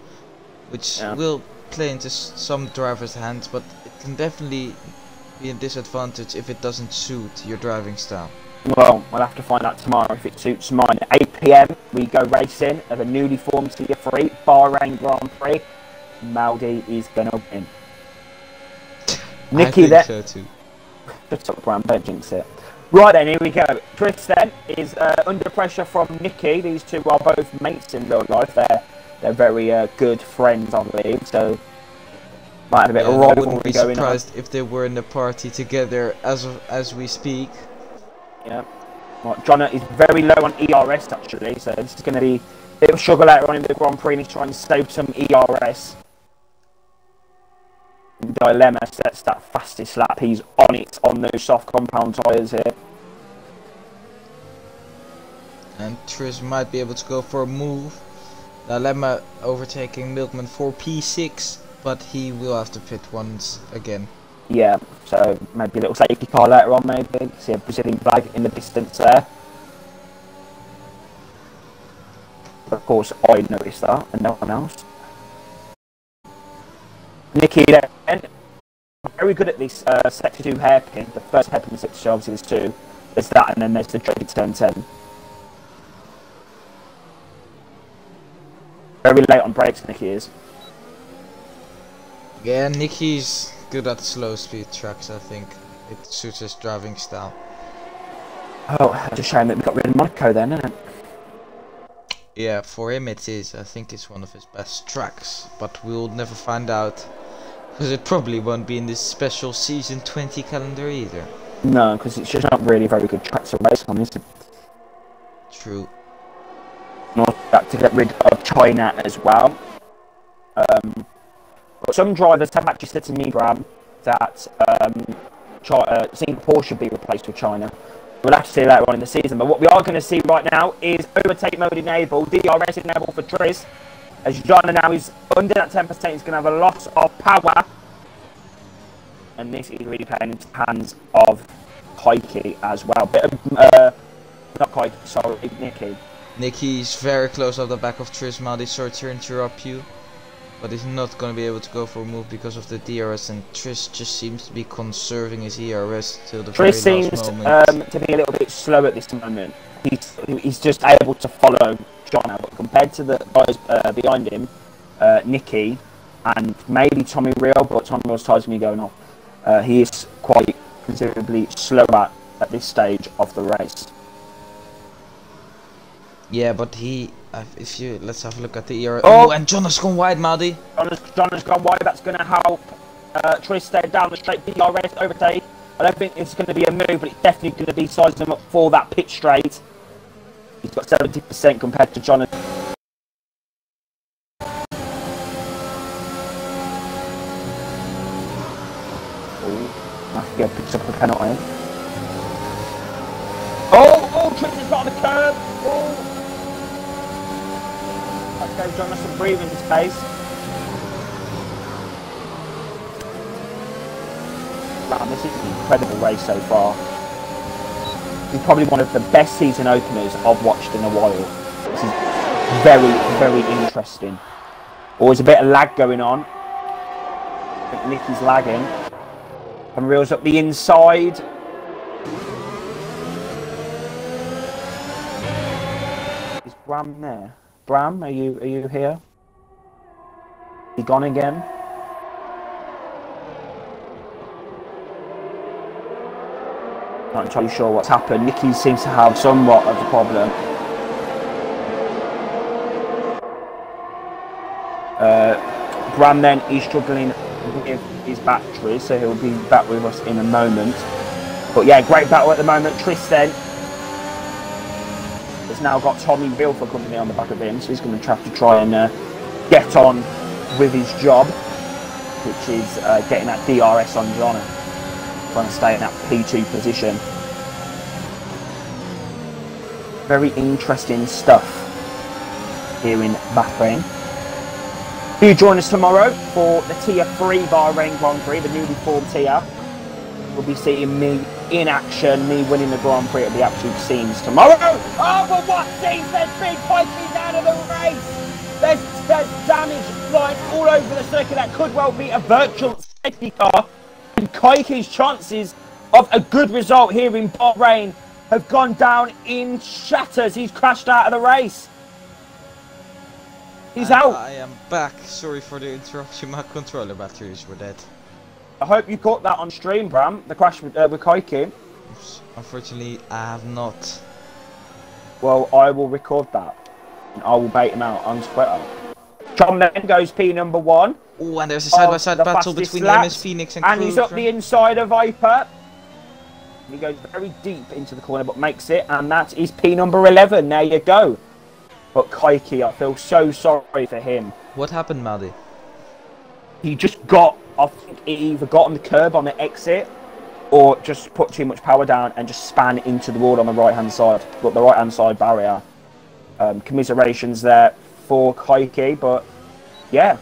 Which will play into some drivers' hands, but it can definitely be a disadvantage if it doesn't suit your driving style. Well, we'll have to find out tomorrow if it suits mine. At 8 PM, we go racing of a newly formed Tier 3, Bahrain Grand Prix. Maldi is going to win. Nicky there. So too. Just up around, don't jinx it. Right then, here we go. Tris then is under pressure from Nicky. These two are both mates in real life. They're very good friends, I believe. So might have a bit of rivalry going on. I wouldn't be surprised if they were in the party together as we speak. Yeah. Right, Jonna is very low on ERS actually, so this is going to be Bit of struggle later on in the Grand Prix, and he's trying to save some ERS. Dilemma sets that fastest lap. He's on it on those soft compound tyres here. And Tris might be able to go for a move. Dilemma overtaking Milkman for P6, but he will have to pit once again. Yeah, so maybe a little safety car later on, maybe. See a Brazilian flag in the distance there. Of course, I noticed that, and no one else. Nicky then, very good at this sector 2 hairpin. The first hairpin in sector 2, obviously there's 2. There's that, and then there's the trade turn 10. Very late on brakes, Nicky is. Yeah, Nicky's good at slow speed tracks, I think. It suits his driving style. Oh, it's a shame that we got rid of Monaco then, isn't it? Yeah, for him it is. I think it's one of his best tracks, but we'll never find out, because it probably won't be in this special season 20 calendar either. No, because it's just not really a very good track to race on, is it? True. Not that to get rid of China as well. But some drivers have actually said to me, Bram, that Singapore should be replaced with China. We'll have to see later on in the season, but what we are going to see right now is overtake mode enabled, DRS enabled for Tris. As John now is under that 10%, he's going to have a loss of power. And this is really playing into the hands of Koike as well. Bit of, not Koike, sorry, Nicky. Nicky's very close off the back of Tris Maldi, sorry to interrupt you. But he's not going to be able to go for a move because of the DRS, and Tris just seems to be conserving his ERS till the very last moment. Tris seems to be a little bit slow at this moment. He's just able to follow John out, but compared to the guys behind him, Nicky and maybe Tommy Real, but Tommy Real's tyres going to be going off. He is quite considerably slower at this stage of the race. Yeah, but let's have a look at the ERS. Oh, and John has gone wide, Maldi. John has gone wide. That's going to help Tris stay down the straight DRS overtake. I don't think it's going to be a move, but it's definitely going to be sizing him up for that pit straight. He's got 70% compared to John. Mafia picks up a penalty. Oh, Tris has got on the curb. Oh. That gave John some breathing space. Wow, this is an incredible race so far. It's probably one of the best season openers I've watched in a while. This is very, very interesting. Always a bit of lag going on. I think Nicky's lagging. And reels up the inside. Is Bram there? Bram, are you here? He gone again? Not entirely sure what's happened. Nicky seems to have somewhat of a problem. Bram then is struggling with his battery, so he'll be back with us in a moment. But yeah, great battle at the moment. Tris then has now got Tommy Bill for company on the back of him, so he's going to have to try and get on with his job, which is getting that DRS on John, trying to stay in that P2 position. Very interesting stuff here in Bahrain. Do join us tomorrow for the Tier 3 Bahrain Grand Prix, the newly formed tier. We'll be seeing me in action, me winning the Grand Prix at the absolute scenes tomorrow. Oh, but what scenes? There's big Pikey's out of the race. There's damage flying all over the circuit. That could well be a virtual safety car. And Koike's chances of a good result here in Bahrain have gone down in shatters. He's crashed out of the race. He's out. I am back. Sorry for the interruption. My controller batteries were dead. I hope you caught that on stream, Bram. The crash with Koike. Unfortunately, I have not. Well, I will record that. And I will bait him out on Twitter. John then goes P number 1. Oh, and there's a side-by-side battle between MS Phoenix and he's up the inside of Viper. He goes very deep into the corner, but makes it. And that is P number 11. There you go. But Kaiki, I feel so sorry for him. What happened, Maddie? He just got, I think he either got on the curb on the exit or just put too much power down and just span into the wall on the right-hand side. But the right-hand side barrier. Commiserations there for Kaiki, but yeah.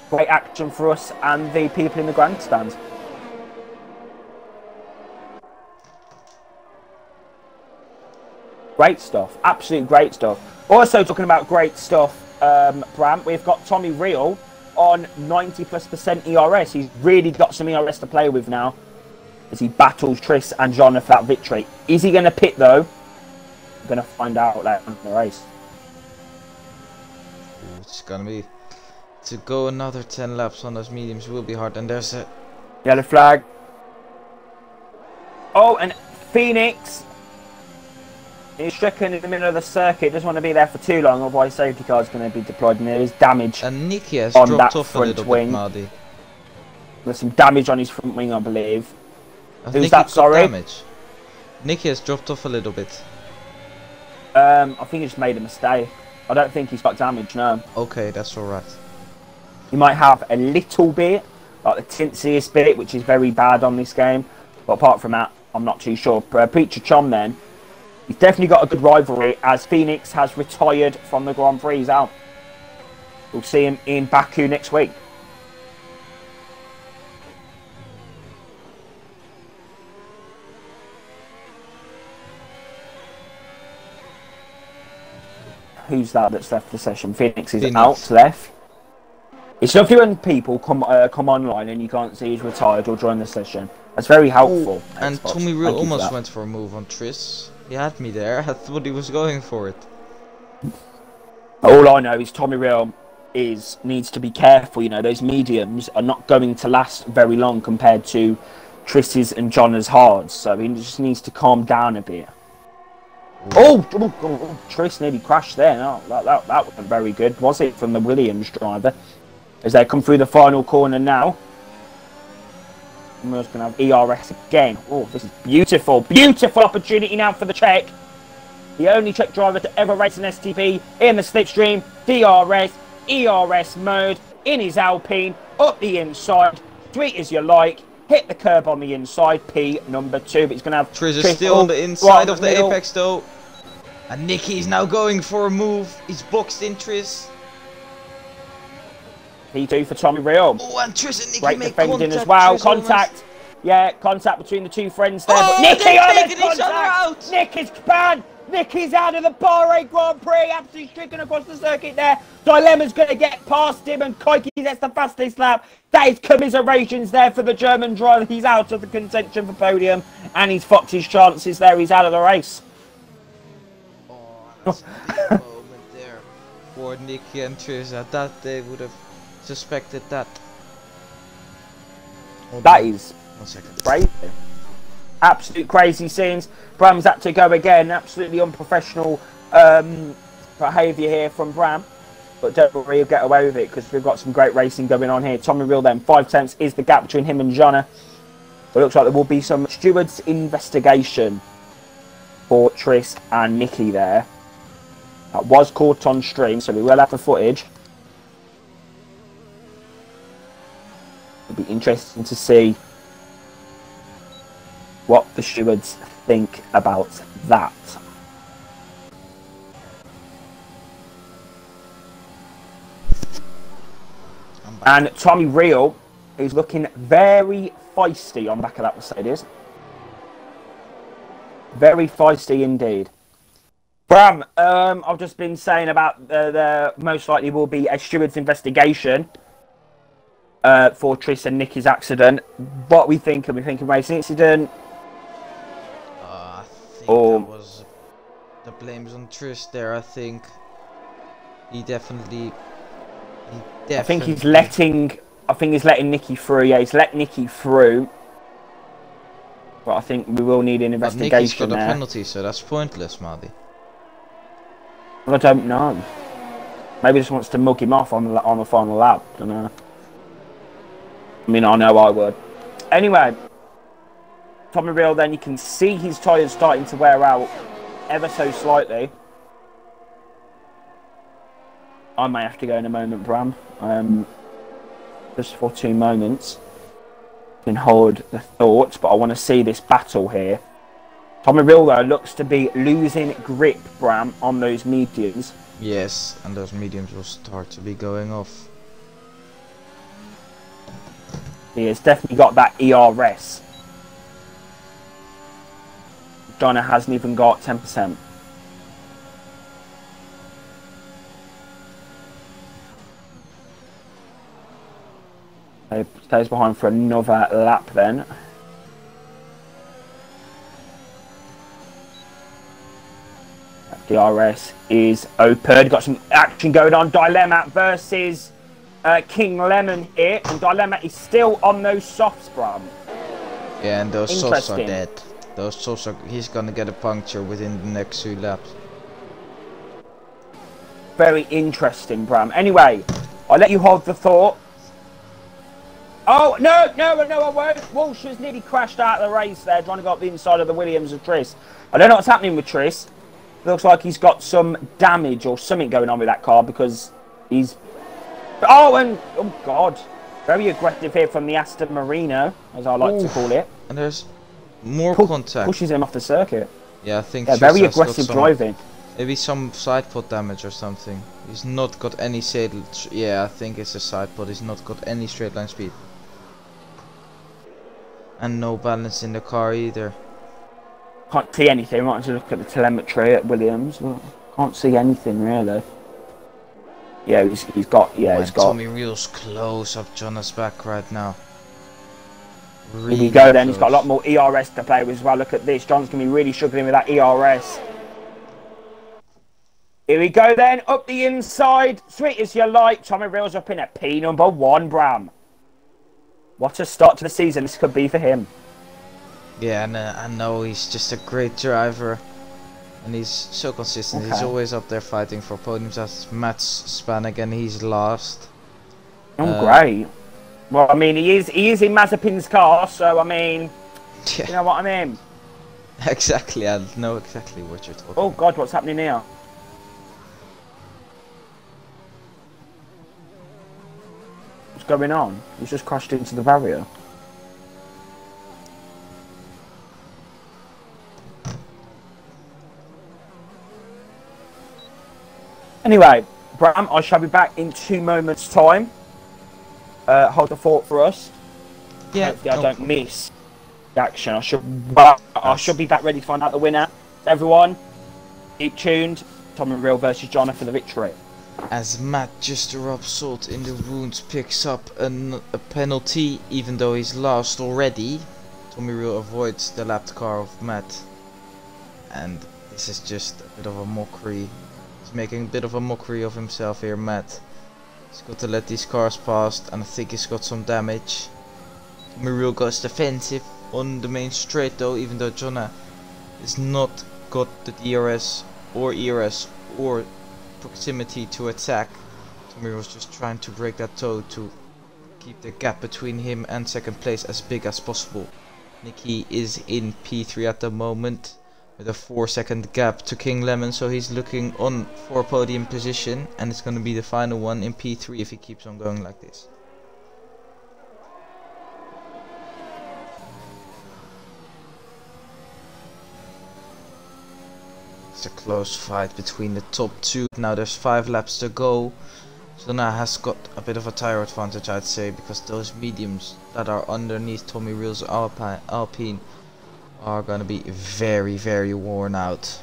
Great action for us and the people in the grandstand. Great stuff. Absolute great stuff. Also talking about great stuff, Bram, we've got Tommy Real on 90+% ERS. He's really got some ERS to play with now as he battles Tris and John for that victory. Is he going to pit though? We're going to find out later in the race. It's going to be... To go another 10 laps on those mediums will be hard. And there's a... Yellow flag. Oh, and Phoenix... He's stricken in the middle of the circuit. Doesn't want to be there for too long, otherwise safety car is going to be deployed. And there is damage and Nicky has on dropped that off front a little wing. bit, Mardy. There's some damage on his front wing, I believe. Who's Nicky that? Sorry. Damage. Nicky has dropped off a little bit. I think he just made a mistake. I don't think he's got damage. No. Okay, that's all right. He might have a little bit, like the tinsiest bit, which is very bad on this game. But apart from that, I'm not too sure. Preacher Chom then. He's definitely got a good rivalry as Phoenix has retired from the Grand Prix. He's out. We'll see him in Baku next week. Who's that that's left the session? Phoenix is out, left. It's lovely when people come online and you can't see he's retired or join the session. That's very helpful. Ooh, and Tommy Real almost went for a move on Tris. He had me there. I thought he was going for it. All I know is Tommy Real needs to be careful. You know, those mediums are not going to last very long compared to Tris's and John's hards. So he just needs to calm down a bit. Oh, Tris nearly crashed there. No, that wasn't very good, was it, from the Williams driver? As they come through the final corner now. We're just going to have ERS again. Oh, this is beautiful. Beautiful opportunity now for the Czech. The only Czech driver to ever race an STB in the slipstream. DRS, ERS mode, in his Alpine, up the inside. Sweet as you like. Hit the curb on the inside. P number 2. But he's going to have Tris is still on the inside of the apex though. And Nicky's now going for a move. He's boxed in Tris. P2 for Tommy Real. Oh, and Tris and Nicky great make defending contact as well. Tris Contact. almost. Yeah, contact between the two friends there. Oh, but Nicky, they've taken each other out. Nicky's banned. Nicky's out of the Bahrain Grand Prix. Absolutely stricken across the circuit there. Dilemma's going to get past him and Kaiki gets the fastest lap. That is commiserations there for the German driver. He's out of the contention for podium and he's fucked his chances there. He's out of the race. Oh, that's a big moment there for Nicky and Tris. At that they would have suspected that. That is 1 second. crazy. Absolute crazy scenes. Bram's had to go again. Absolutely unprofessional behaviour here from Bram. But don't worry, he'll get away with it because we've got some great racing going on here. Tommy Real then, 5 tenths is the gap between him and Jonna. But it looks like there will be some stewards investigation for Tris and Nicky there. That was caught on stream, so we will have the footage. It'll be interesting to see what the stewards think about that. And Tommy Real is looking very feisty on the back of that Mercedes. Very feisty indeed. Bram, I've just been saying about the most likely will be a steward's investigation for Tris and Nicky's accident. What we think? Are we thinking racing incident? I think that was the blame's on Tris there. I think he definitely. I think he's letting. I think he's letting Nicky through. Yeah, he's let Nicky through. But I think we will need an investigation there. Nicky's got a penalty, so that's pointless, Marty. I don't know. Maybe he just wants to mug him off on the final lap. I don't know. I mean, I know I would. Anyway, Tommy Real then, you can see his tyres starting to wear out ever so slightly. I may have to go in a moment, Bram. Just for 2 moments. Can hold the thoughts, but I want to see this battle here. Tommy Rill, though, looks to be losing grip, Bram, on those mediums. Yes, and those mediums will start to be going off. He has definitely got that ERS. Donna hasn't even got 10%. He stays behind for another lap then. DRS is open. Got some action going on. Dilemma versus King Lemon here. And Dilemma is still on those softs, Bram. Yeah, and those softs are dead. Those softs are... He's gonna get a puncture within the next 2 laps. Very interesting, Bram. Anyway, I'll let you hold the thought. Oh, no, I won't. Walsh has nearly crashed out of the race there, trying to go up the inside of the Williams of Tris. I don't know what's happening with Tris. Looks like he's got some damage or something going on with that car because he's... Oh, God. Very aggressive here from the Aston Marino, as I like to call it. And there's more contact. Pushes him off the circuit. Yeah, I think... Yeah, very aggressive driving. Maybe some side pod damage or something. He's not got any yeah, I think it's a side pod. He's not got any straight line speed. And no balance in the car either. Can't see anything. Might just look at the telemetry at Williams. Well, can't see anything really. Yeah, he's got. Yeah, he's got. Tommy Reel's close up Jonas back right now. Really here we go then. He's got a lot more ERS to play with as well. Look at this. John's gonna be really struggling with that ERS. Here we go then. Up the inside. Sweet as you like. Tommy Reel's up in at P number 1, Bram. What a start to the season this could be for him. Yeah, and I know he's just a great driver. And he's so consistent. Okay. He's always up there fighting for podiums. That's Matt's span again. He's last. Great. Well, I mean, he is in Mazepin's car, so I mean, yeah. You know what I mean? Exactly. I know exactly what you're talking about. Oh God, what's happening here? What's going on? He's just crashed into the barrier. Anyway, Bram, I shall be back in 2 moments' time. Hold the fort for us. Yeah. Hopefully I don't miss the action. I should be back ready to find out the winner. Everyone, keep tuned. Tommy Real versus Jonna for the victory. As Matt, just to rub salt in the wounds, picks up a penalty, even though he's lost already. Tommy Real avoids the lapped car of Matt. And this is just a bit of a mockery. He's making a bit of a mockery of himself here, Matt. He's got to let these cars past, and I think he's got some damage. Tommy Real goes defensive on the main straight though, even though Jonna has not got the DRS or ERS or proximity to attack. Tommy was just trying to break that toe to keep the gap between him and second place as big as possible. Nicky is in P3 at the moment with a 4-second gap to King Lemon, so he's looking on for a podium position, and it's going to be the final one in P3 if he keeps on going like this. It's a close fight between the top 2. Now there's 5 laps to go. Jonna has got a bit of a tire advantage, I'd say, because those mediums that are underneath Tommy Reel's Alpine are gonna be very, very worn out.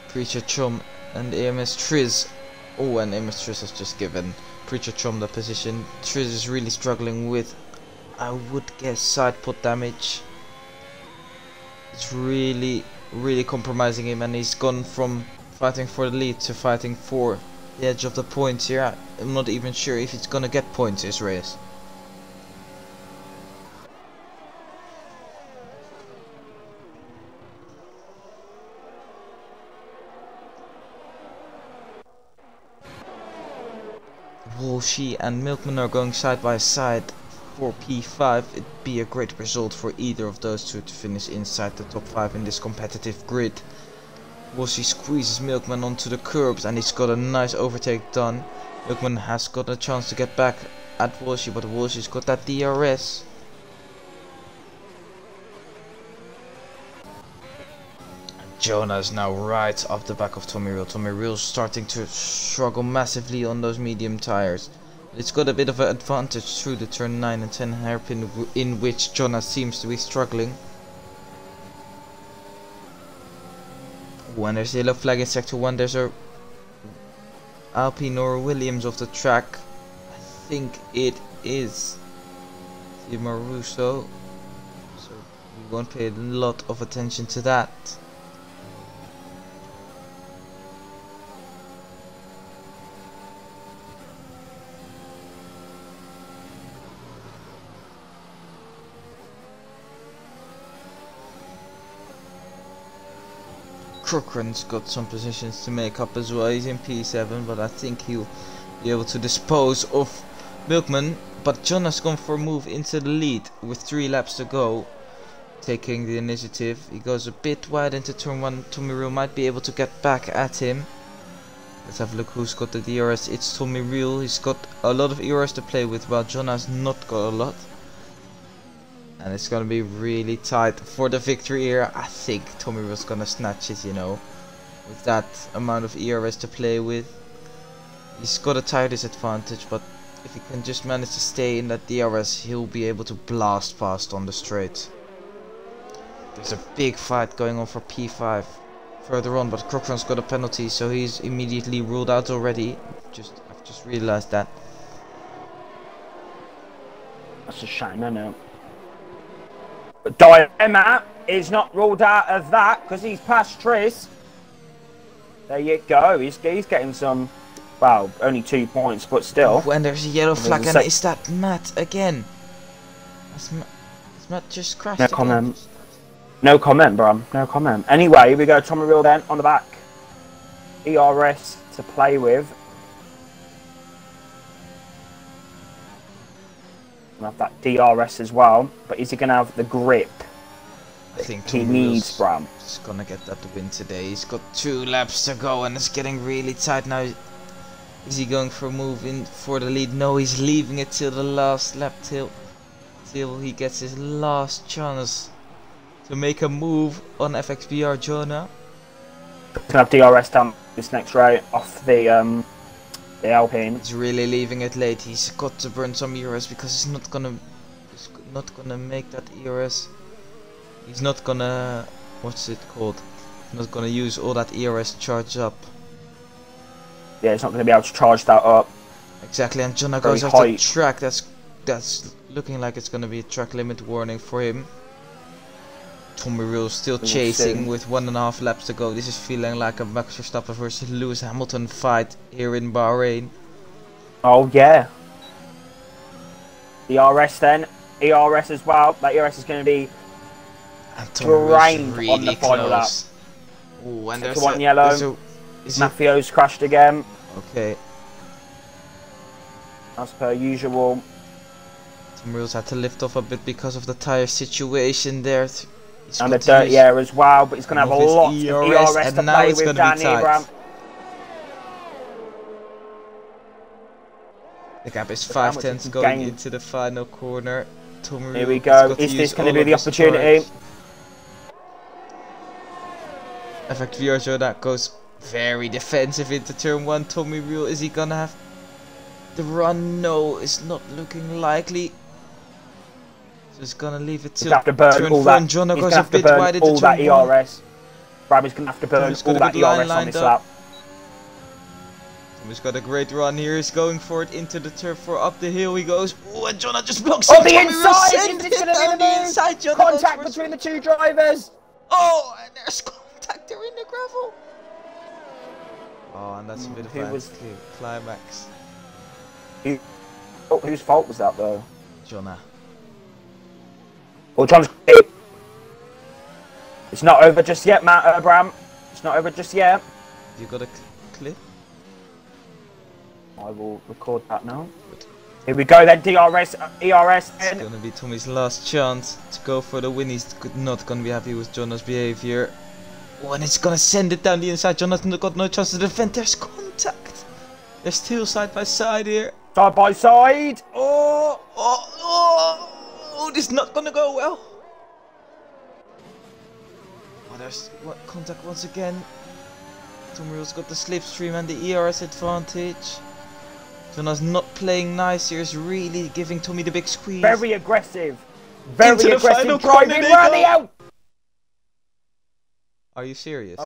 Preacher Chum and AMS Triz. Oh, and AMS Triz has just given Preacher Chum the position. Triz is really struggling with, I would guess, side pod damage. It's really compromising him, and he's gone from fighting for the lead to fighting for the edge of the points here. I'm not even sure if he's gonna get points this race. Walshy and Milkman are going side by side for P5. It'd be a great result for either of those two to finish inside the top 5 in this competitive grid. Walshy squeezes Milkman onto the curbs and he's got a nice overtake done. Milkman has got a chance to get back at Walshy, but Walshy's got that DRS. Jonah is now right up the back of Tommy Reel. Tommy Reel's starting to struggle massively on those medium tires. It's got a bit of an advantage through the turn 9 and 10 hairpin in which Jonah seems to be struggling. When there's a yellow flag in sector 1, there's a Alpine or Williams off the track. I think it is Timo Russo, so we won't pay a lot of attention to that. Cochran's got some positions to make up as well. He's in P7, but I think he'll be able to dispose of Milkman. But Jonah's gone for a move into the lead with 3 laps to go, taking the initiative. He goes a bit wide into turn 1. Tommy Reel might be able to get back at him. Let's have a look who's got the DRS. It's Tommy Reel. He's got a lot of ERS to play with, while Jonah's not got a lot. And it's gonna be really tight for the victory here. I think Tommy Reel's gonna snatch it, you know, with that amount of ERS to play with. He's got a tire disadvantage, but if he can just manage to stay in that DRS, he'll be able to blast past on the straight. There's a big fight going on for P5 further on, but Cochran's got a penalty, so he's immediately ruled out already. I've just realized that. That's a shame, I know. But Diana is not ruled out of that because he's past Tris. There you go. He's getting some, well, only 2 points, but still. When there's a yellow flag, and is that Matt again? Has Matt just crashed? No again? comment. No comment, Bram. No comment. Anyway, we go Tommy Reel then on the back. ERS to play with. Have that DRS as well, but is he going to have the grip I think he needs, Bram? He's going to get that win today. He's got 2 laps to go and it's getting really tight now. Is he going for a move in for the lead? No, he's leaving it till the last lap, till he gets his last chance to make a move on FXBR Jonah. He's going to have DRS down this next row off the Alpine. He's really leaving it late. He's got to burn some ERS because he's not gonna make that ERS. He's not gonna, what's it called? He's not gonna use all that ERS charge up. Yeah, he's not going to be able to charge that up. Exactly, and Jonah goes off the track. That's looking like it's gonna be a track limit warning for him. Tommy Reel still chasing with 1.5 laps to go. This is feeling like a Max Verstappen versus Lewis Hamilton fight here in Bahrain. Oh yeah. ERS then. ERS as well. That ERS is going to be drained really on the final lap. Ooh, and there's one yellow. Mafio's crashed again. Okay. As per usual. Tommy Reel's had to lift off a bit because of the tyre situation there. And the dirty air as well, but he's going to have a lot of ERS to play with, Danny Abraham. The gap is 5/10 going into the final corner. Here we go. Is this going to be the opportunity? Effect VR that goes very defensive into turn 1. Tommy Reel, is he going to have the run? No, it's not looking likely. So he's gonna leave it till turn 4. Jonah goes a bit wide into turn 1. ERS. Bradley's gonna have to burn all that ERS on this lap. Tommy's got a great run here. He's going for it into the turn 4. Up the hill he goes. Oh, and Jonah just blocks on the inside. Is this gonna be the inside? Contact between the 2 drivers. Oh, and there's contact. They're in the gravel. Oh, and that's a bit of a climax. Whose fault was that though? Jonah. Well, John's. It's not over just yet, Matt. Bram. It's not over just yet. You got a clip? I will record that now. Here we go then, ERS. It's gonna be Tommy's last chance to go for the win. He's not gonna be happy with Jonas' behavior. Oh, and it's gonna send it down the inside. Jonas got no chance to defend. There's contact. They're still side by side here. Side by side. Oh, this is not gonna go well. Oh, there's contact once again. Tommy has got the slipstream and the ERS advantage. Jonas not playing nice here, is really giving Tommy the big squeeze. Very aggressive. Very Into the aggressive final driving corner around the out. Are you serious?